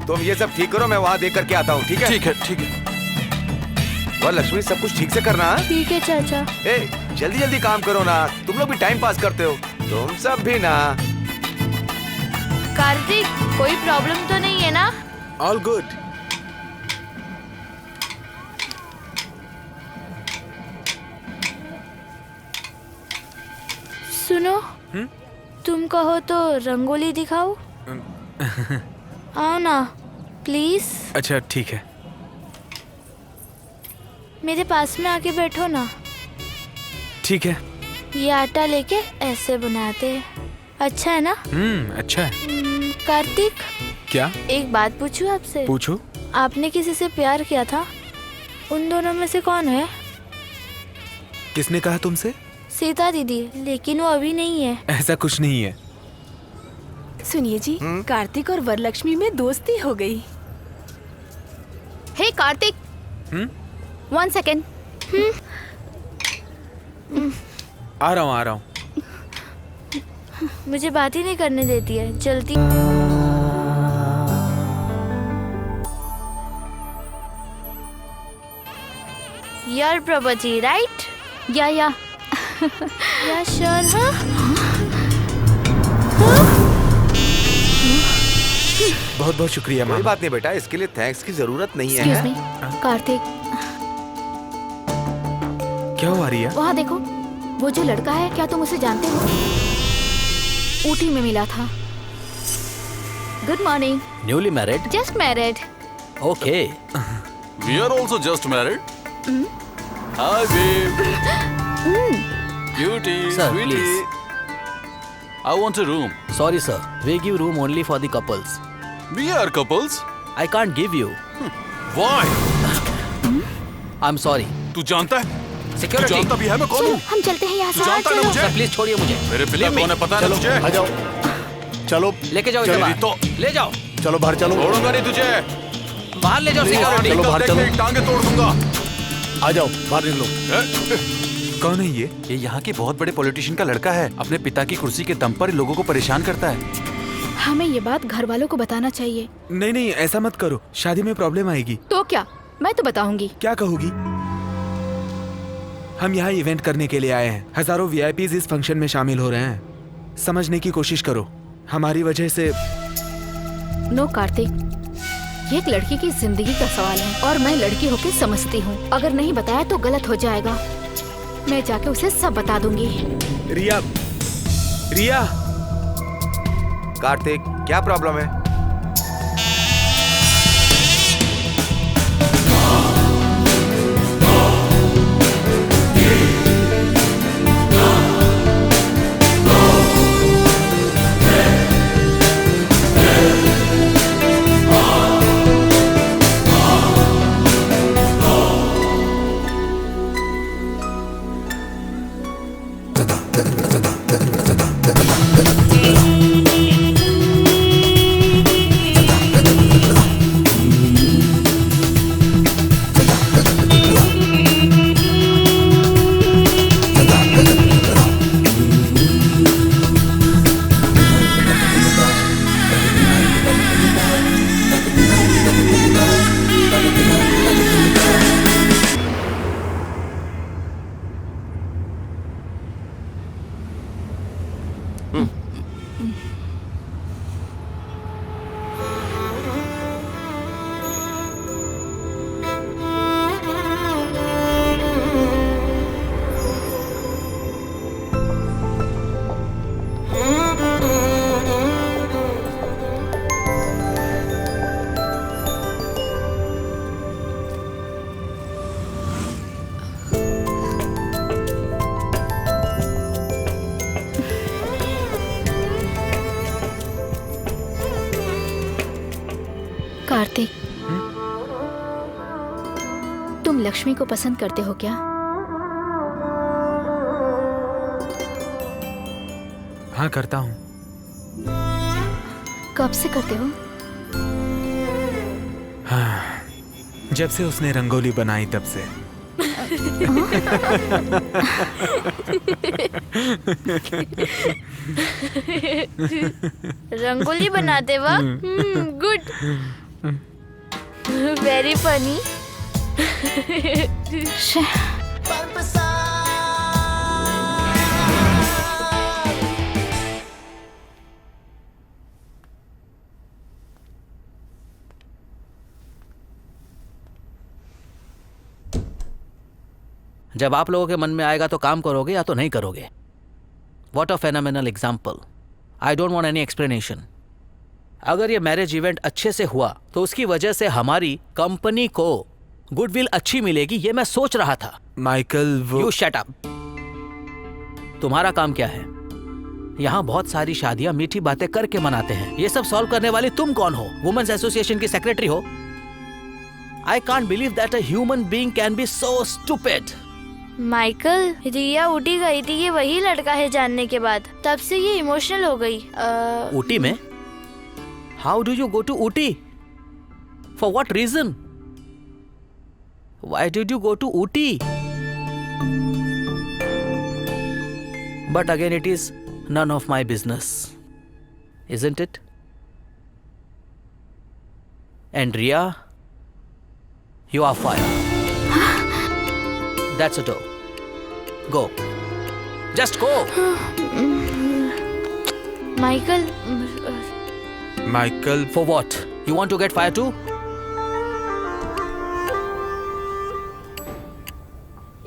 तुम ये सब ठीक करो, मैं वहाँ देख करके आता हूँ, ठीक है? ठीक है, ठीक है। वरलक्ष्मी, सब कुछ ठीक से करना। हाँ? ठीक है चाचा। ए, जल्दी जल्दी काम करो ना, तुम लोग भी टाइम पास करते हो, तुम सब भी ना। कार्तिक, कोई प्रॉब्लम तो नहीं है ना? All good. सुनो, तुम कहो तो रंगोली दिखाओ। आओ ना प्लीज। अच्छा ठीक है। मेरे पास में आके बैठो ना। ठीक है। ये आटा लेके ऐसे बनाते हैं, अच्छा है ना? अच्छा है। कार्तिक, क्या? एक बात पूछूं आपसे? पूछो। आपने किसी से प्यार किया था? उन दोनों में से कौन है? किसने कहा तुमसे? सीता दीदी, लेकिन वो अभी नहीं है। ऐसा कुछ नहीं है। सुनिए जी, कार्तिक और वरलक्ष्मी में दोस्ती हो गई। हे कार्तिक, 1 सेकेंड। आ रहा हूँ। मुझे बात ही नहीं करने देती है, जल्दी। यार प्रभजी, राइट? या श्योर। हाँ, बहुत बहुत शुक्रिया कोई मामा। बात नहीं बेटा, इसके लिए थैंक्स की जरूरत नहीं एक्सक्यूज है। मी कार्तिक, क्या हुआ रिया? वहाँ देखो, वो जो लड़का है, क्या तुम उसे जानते हो? ऊटी में मिला था। Good morning. Newly married? Just married. Okay. We are also just married. Hi, babe. Cutie, Sir, sweetie. please. I want a room. Sorry sir, we give room only for the couples. We are couples. I can't give you. Why? I'm sorry. तू जानता है? तू Security. जानता भी है मैं कौन हूँ? हम चलते हैं यहाँ तू जानता है ना मुझे? सर प्लीज छोड़िए मुझे। मेरे पिता Leave me. कौन है पता है ना तुझे? आ जाओ, चलो लेके जाओ इसे तेरी बाहर। तो- ले जाओ चलो बाहर चलो, छोड़ूंगा नहीं तुझे। बाहर ले जाओ सिक्योरिटी। चलो बाहर देख चलो। तेरी टांगे तोड़ दूंगा। आ जाओ बाहर निकलो। कौन है ये? ये यहाँ के बहुत बड़े पॉलिटिशियन का लड़का है। अपने पिता की कुर्सी के दम पर लोगों को परेशान करता है। हमें ये बात घर वालों को बताना चाहिए। नहीं नहीं, ऐसा मत करो, शादी में प्रॉब्लम आएगी। तो क्या, मैं तो बताऊंगी। क्या कहोगी? हम यहाँ इवेंट करने के लिए आए हैं। हजारों वीआईपीज इस फंक्शन में शामिल हो रहे हैं। समझने की कोशिश करो, हमारी वजह से। नो कार्तिक, ये एक लड़की की जिंदगी का सवाल है और मैं लड़की होके समझती हूँ। अगर नहीं बताया तो गलत हो जाएगा। मैं जाके उसे सब बता दूंगी। रिया, रिया, कार्तिक, क्या प्रॉब्लम है? कार्तिक, तुम लक्ष्मी को पसंद करते हो क्या? हाँ करता हूँ। कब से करते हो? हाँ, जब से उसने रंगोली बनाई तब से। रंगोली बनाते वक्त गुड, वेरी फनी। जब आप लोगों के मन में आएगा तो काम करोगे या तो नहीं करोगे। What a phenomenal example. I don't want any explanation. अगर ये मैरिज इवेंट अच्छे से हुआ तो उसकी वजह से हमारी कंपनी को गुडविल अच्छी मिलेगी, ये मैं सोच रहा था। माइकल, वो यू शट अप। तुम्हारा काम क्या है? यहाँ बहुत सारी शादियां मीठी बातें करके मनाते हैं। ये सब सॉल्व करने वाली तुम कौन हो? वुमेन्स एसोसिएशन की सेक्रेटरी हो? I can't believe that a human being can be so stupid. Michael, Riya Ooty गई थी, ये वही लड़का है जानने के बाद। तब से ये इमोशनल हो गई। ऊटी में? How do you go to Ooty? For what reason? Why did you go to Ooty? But again it is none of my business, isn't it? And Riya, you are fired. That's a door. Go. Just go. माइकल, माइकल, For what? You want to get fired too?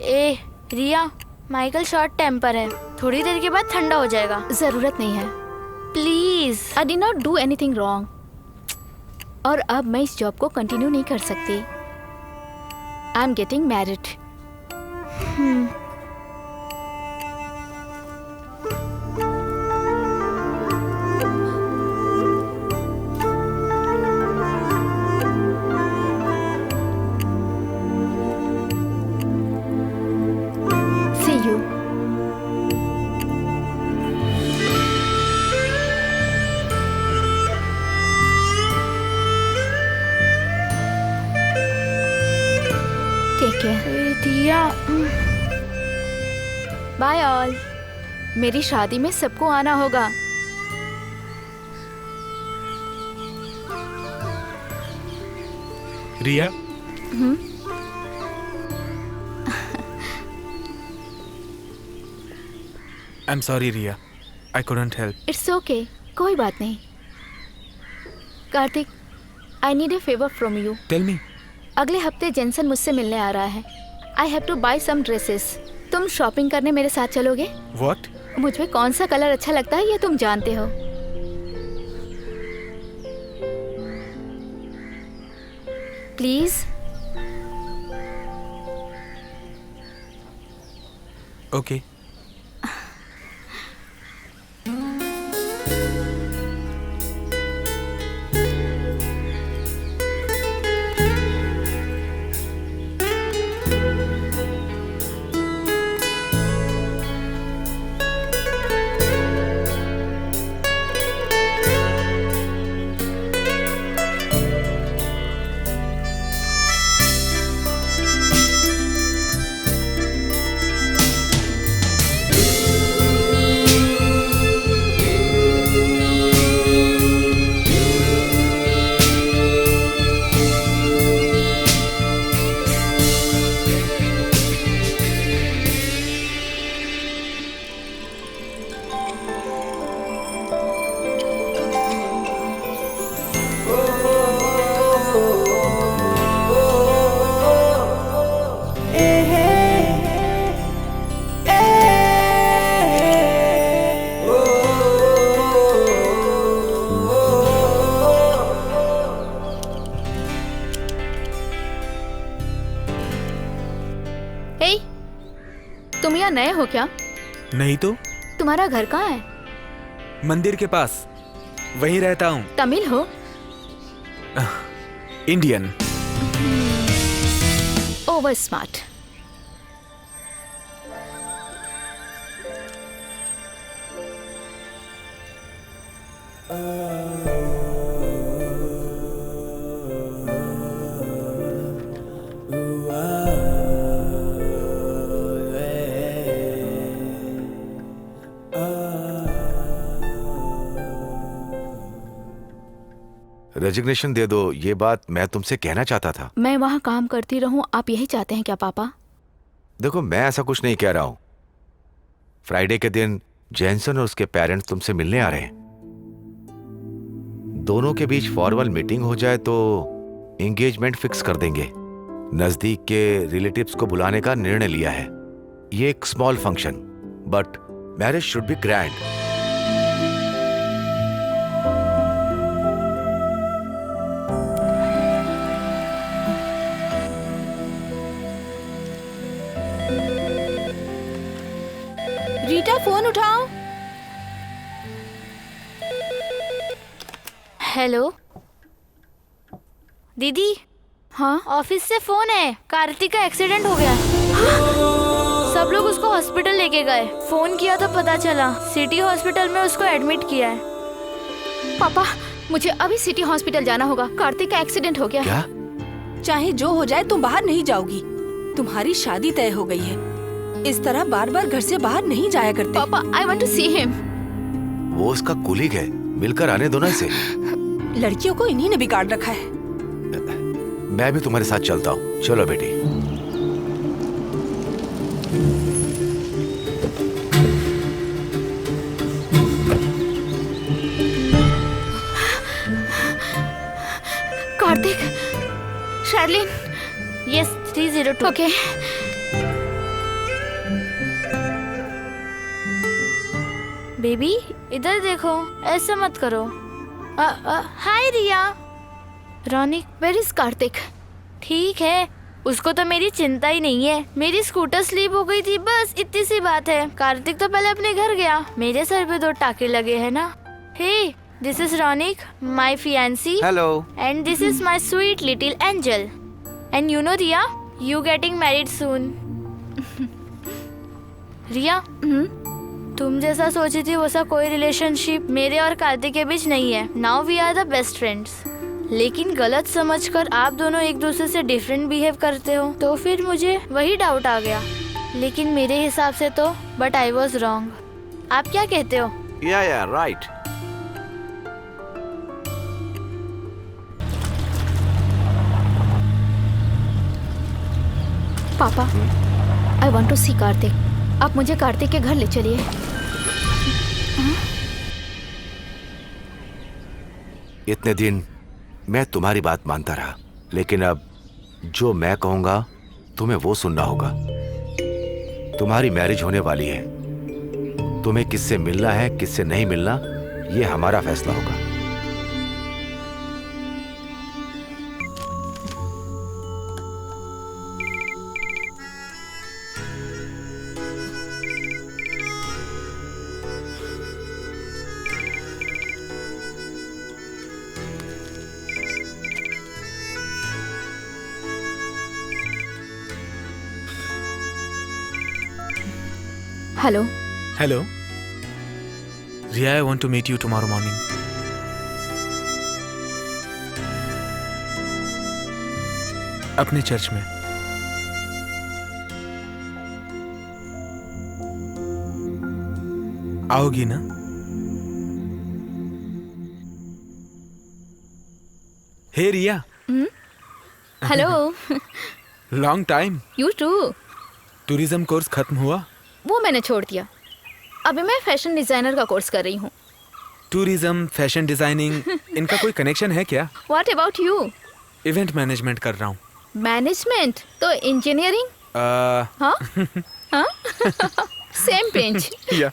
ए Riya, Michael short temper है, थोड़ी देर के बाद ठंडा हो जाएगा। जरूरत नहीं है। Please. I did not do anything wrong. और अब मैं इस जॉब को कंटिन्यू नहीं कर सकती। I am getting married. See you. Take care. दिया बाय ऑल। मेरी शादी में सबको आना होगा। Riya, I am sorry Riya, I couldn't help. It's okay, कोई बात नहीं। Kartik, I need a favour from you. Tell me. अगले हफ्ते जेंसन मुझसे मिलने आ रहा है। I have to buy some dresses. तुम शॉपिंग करने मेरे साथ चलोगे? व्हाट? मुझ में कौन सा कलर अच्छा लगता है ये तुम जानते हो। प्लीज। ओके। हे, तुम यहाँ नए हो क्या? नहीं तो तुम्हारा घर कहाँ है? मंदिर के पास, वहीं रहता हूँ। तमिल हो? इंडियन। Over smart. रेजिग्नेशन दे दो, ये बात मैं तुमसे कहना चाहता था। मैं वहाँ काम करती रहूं, आप यही चाहते हैं क्या पापा? देखो, मैं ऐसा कुछ नहीं कह रहा हूं। फ्राइडे के दिन जेंसन और उसके पेरेंट्स तुमसे मिलने आ रहे हैं। दोनों के बीच फॉर्मल मीटिंग हो जाए तो एंगेजमेंट फिक्स कर देंगे। नजदीक के रिलेटिव्स को बुलाने का निर्णय लिया है। ये एक small function, but marriage should be grand. Rita, phone उठाओ। हेलो दीदी। हाँ? ऑफिस से फोन है, कार्तिक का एक्सीडेंट हो गया है। सब लोग उसको हॉस्पिटल लेके गए। फोन किया तो पता चला सिटी हॉस्पिटल में उसको एडमिट किया है। पापा, मुझे अभी सिटी हॉस्पिटल जाना होगा। कार्तिक का एक्सीडेंट हो गया। क्या? चाहे जो हो जाए, तुम बाहर नहीं जाओगी। तुम्हारी शादी तय हो गई है। इस तरह बार बार घर से बाहर नहीं जाया करते। पापा, I want to see him. वो उसका कुलीग है, मिलकर आने दो ना इसे। लड़कियों को इन्हीं ने बिगाड़ रखा है। मैं भी तुम्हारे साथ चलता हूँ। चलो बेटी। Kartik, Charlene. Yes, 302। Okay. Baby इधर देखो, ऐसा मत करो। Hi Riya. Ronik, where is Kartik? ठीक है, उसको तो मेरी चिंता ही नहीं है। मेरी स्कूटर स्लीप हो गई थी, बस इतनी सी बात है। कार्तिक तो पहले अपने घर गया, मेरे सर पे 2 टाके लगे हैं ना। Hey, this is Ronik, my fiancee. Hello. And this is my sweet little angel. And you know Riya, you getting married soon. Riya, तुम जैसा सोची थी वैसा कोई रिलेशनशिप मेरे और कार्तिक के बीच नहीं है। Now we are the best friends. लेकिन गलत समझकर आप दोनों एक दूसरे से डिफरेंट बिहेव करते हो, तो फिर मुझे वही डाउट आ गया। लेकिन मेरे हिसाब से तो बट आई वॉज रॉन्ग। आप क्या कहते हो? या राइट। पापा, आई वॉन्ट टू सी कार्तिक। आप मुझे कार्तिक के घर ले चलिए। इतने दिन मैं तुम्हारी बात मानता रहा, लेकिन अब जो मैं कहूंगा तुम्हें वो सुनना होगा। तुम्हारी मैरिज होने वाली है, तुम्हें किससे मिलना है किससे नहीं मिलना ये हमारा फैसला होगा। Hello. Hello Riya, I want to meet you tomorrow morning. अपने चर्च में। आओगी ना? Hey Riya. Hello. Long time. You too. Tourism course खत्म हुआ? वो मैंने छोड़ दिया। अभी मैं फैशन डिजाइनर का कोर्स कर रही हूँ। टूरिज्म, फैशन डिजाइनिंग, इनका कोई कनेक्शन है क्या? What about you? Event management कर रहा हूँ। मैनेजमेंट तो इंजीनियरिंग। हाँ हाँ सेम पेंच। या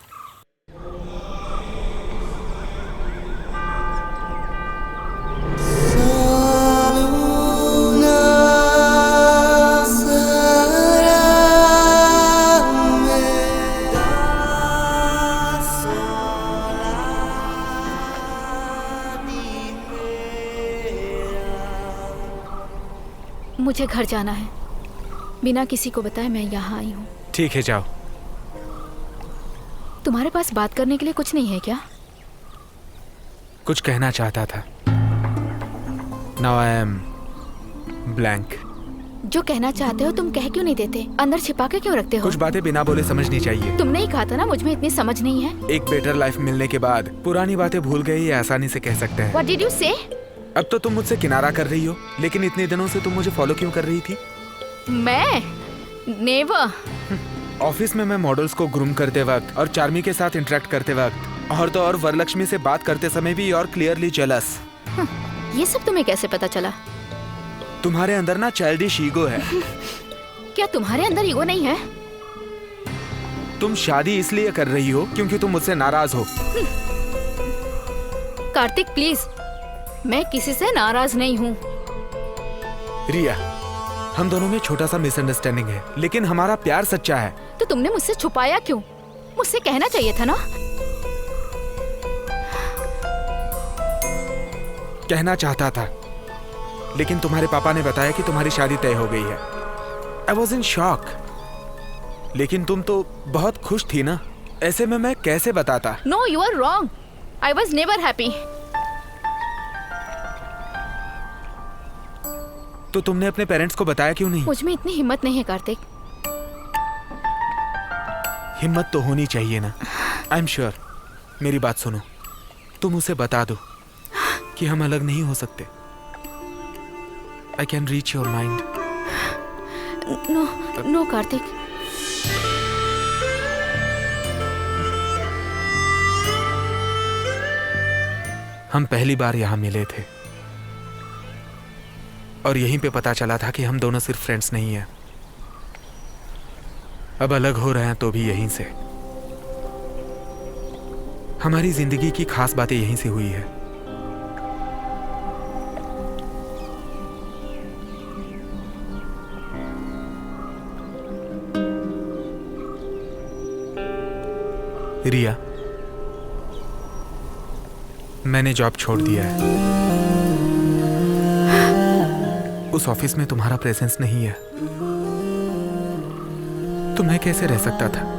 मुझे घर जाना है। बिना किसी को बताए मैं यहाँ आई हूँ। ठीक है, जाओ। तुम्हारे पास बात करने के लिए कुछ नहीं है क्या? कुछ कहना चाहता था। Now I am blank. जो कहना चाहते हो तुम कह क्यों नहीं देते? अंदर छिपा के क्यों रखते हो? कुछ बातें बिना बोले समझनी चाहिए। तुमने ही कहा था ना मुझ में इतनी समझ नहीं है। एक बेटर लाइफ मिलने के बाद पुरानी बातें भूल गए ये आसानी से कह सकते हैं। What did you say? अब तो तुम मुझसे किनारा कर रही हो, लेकिन इतने दिनों से तुम मुझे फॉलो क्यों कर रही थी? मैं नेवर। ऑफिस में मैं मॉडल्स को ग्रूम करते वक्त और चार्मी के साथ इंटरेक्ट करते वक्त और तो और वरलक्ष्मी से बात करते समय भी और क्लियरली जेलस। ये सब तुम्हें कैसे पता चला? तुम्हारे अंदर ना चाइल्डिश ईगो है। क्या तुम्हारे अंदर ईगो नहीं है? तुम शादी इसलिए कर रही हो क्योंकि तुम मुझसे नाराज हो। कार्तिक प्लीज, मैं किसी से नाराज नहीं हूँ। रिया, हम दोनों में छोटा सा मिसअंडरस्टैंडिंग है, लेकिन हमारा प्यार सच्चा है। तो तुमने मुझसे छुपाया क्यों? मुझसे कहना चाहिए था ना। कहना चाहता था, लेकिन तुम्हारे पापा ने बताया कि तुम्हारी शादी तय हो गई है। I was in shock. लेकिन तुम तो बहुत खुश थी ना, ऐसे में मैं कैसे बताता? No, you are wrong. I was never happy. तो तुमने अपने पेरेंट्स को बताया क्यों नहीं? मुझ में इतनी हिम्मत नहीं है कार्तिक। हिम्मत तो होनी चाहिए ना। I am sure. मेरी बात सुनो, तुम उसे बता दो कि हम अलग नहीं हो सकते। I can reach your mind. No no Kartik. हम पहली बार यहाँ मिले थे और यहीं पे पता चला था कि हम दोनों सिर्फ फ्रेंड्स नहीं हैं। अब अलग हो रहे हैं तो भी यहीं से। हमारी जिंदगी की खास बातें यहीं से हुई है। रिया, मैंने जॉब छोड़ दिया है। उस ऑफिस में तुम्हारा प्रेजेंस नहीं है, तो मैं कैसे रह सकता था?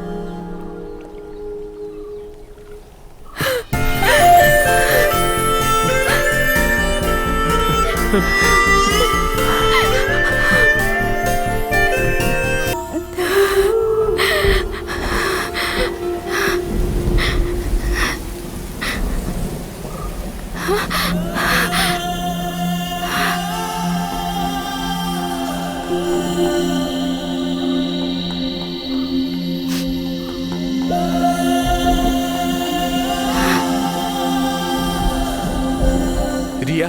Riya,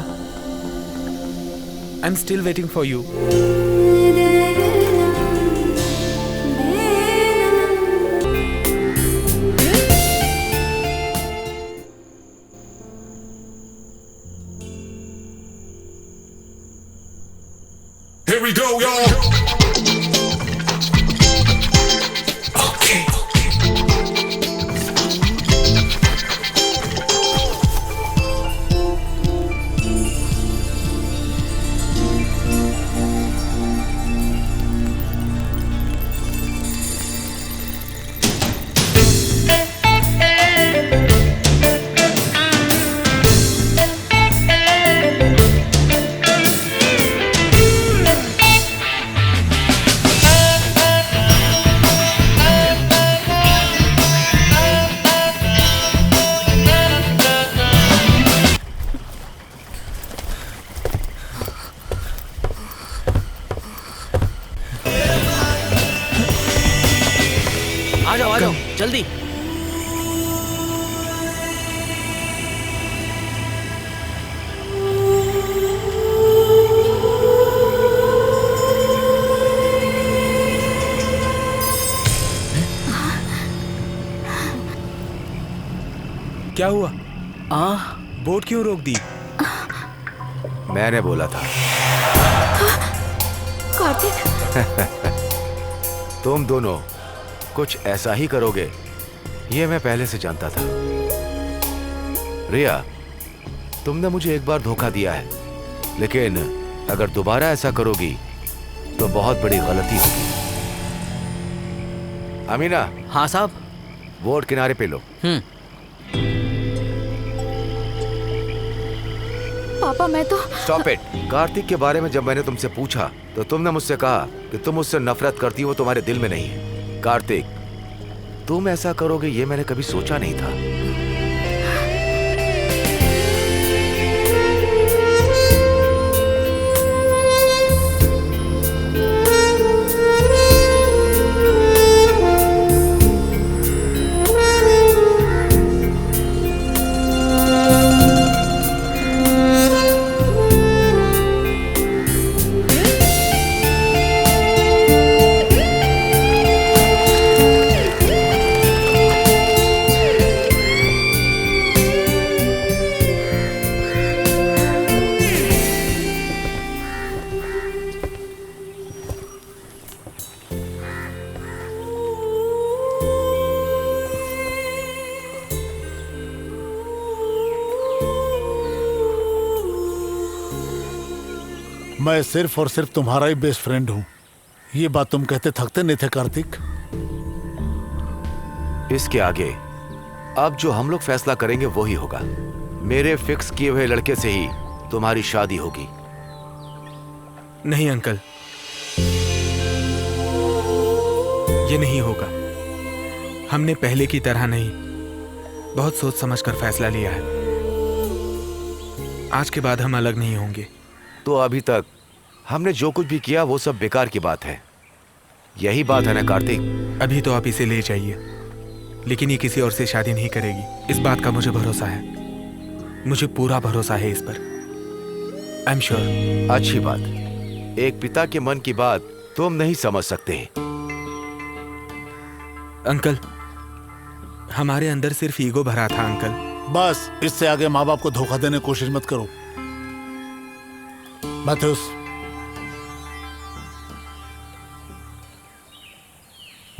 I'm still waiting for you. Here we go, y'all. आ जाओ जल्दी। क्या हुआ? बोट क्यों रोक दी? मैंने बोला था। कार्तिक, तुम दोनों कुछ ऐसा ही करोगे, ये मैं पहले से जानता था। रिया, तुमने मुझे एक बार धोखा दिया है, लेकिन अगर दोबारा ऐसा करोगी तो बहुत बड़ी गलती होगी। अमीना। हाँ साहब। बोट किनारे पे लो। पापा मैं तो स्टॉप इट। कार्तिक के बारे में जब मैंने तुमसे पूछा तो तुमने मुझसे कहा कि तुम उससे नफरत करती हो, तुम्हारे दिल में नहीं है। कार्तिक, तुम ऐसा करोगे ये मैंने कभी सोचा नहीं था। मैं सिर्फ और सिर्फ तुम्हारा ही बेस्ट फ्रेंड हूँ। ये बात तुम कहते थकते नहीं थे कार्तिक? इसके आगे अब जो हम लोग फैसला करेंगे वो ही होगा। मेरे फिक्स किए हुए लड़के से ही तुम्हारी शादी होगी। नहीं अंकल, ये नहीं होगा। हमने पहले की तरह नहीं, बहुत सोच समझ कर फैसला लिया है। आज के बाद हम अलग नहीं होंगे। तो अभी तक हमने जो कुछ भी किया वो सब बेकार की बात है, यही बात है ना कार्तिक? अभी तो आप इसे ले जाइए, लेकिन ये किसी और से शादी नहीं करेगी, इस बात का मुझे भरोसा है। मुझे पूरा भरोसा है इस पर। I am sure. अच्छी बात। एक पिता के मन की बात तुम नहीं समझ सकते। अंकल, हमारे अंदर सिर्फ ईगो भरा था अंकल। बस इससे आगे माँ बाप को धोखा देने की कोशिश मत करो। मैथ्यूस,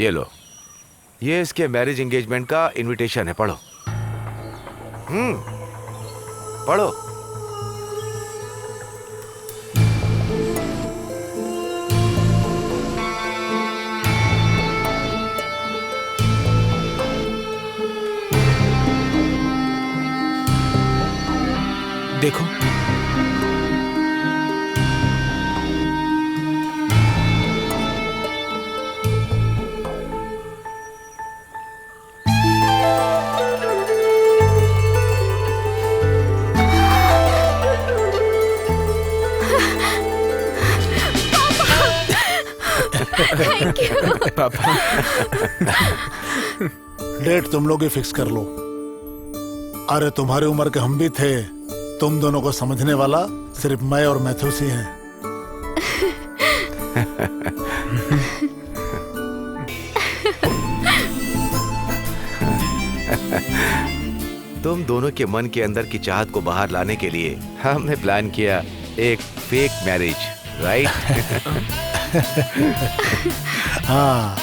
ये लो। ये इसके मैरिज एंगेजमेंट का इनविटेशन है, पढ़ो। पढ़ो। देखो, पापा। डेट तुम लोग ही फिक्स कर लो। अरे तुम्हारी उम्र के हम भी थे, तुम दोनों को समझने वाला सिर्फ मैं और मैथ्यूस ही हैं। तुम दोनों के मन के अंदर की चाहत को बाहर लाने के लिए हमने प्लान किया एक फेक मैरिज, राइट? हाँ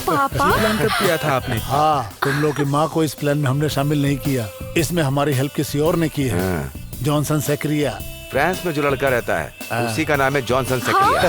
पापा प्लान कब किया था आपने? हाँ, तुम लोग की माँ को इस प्लान में हमने शामिल नहीं किया। इसमें हमारी हेल्प किसी और ने की है। जॉनसन सेक्रिया। फ्रांस में जो लड़का रहता है उसी का नाम है जॉनसन सेक्रिया।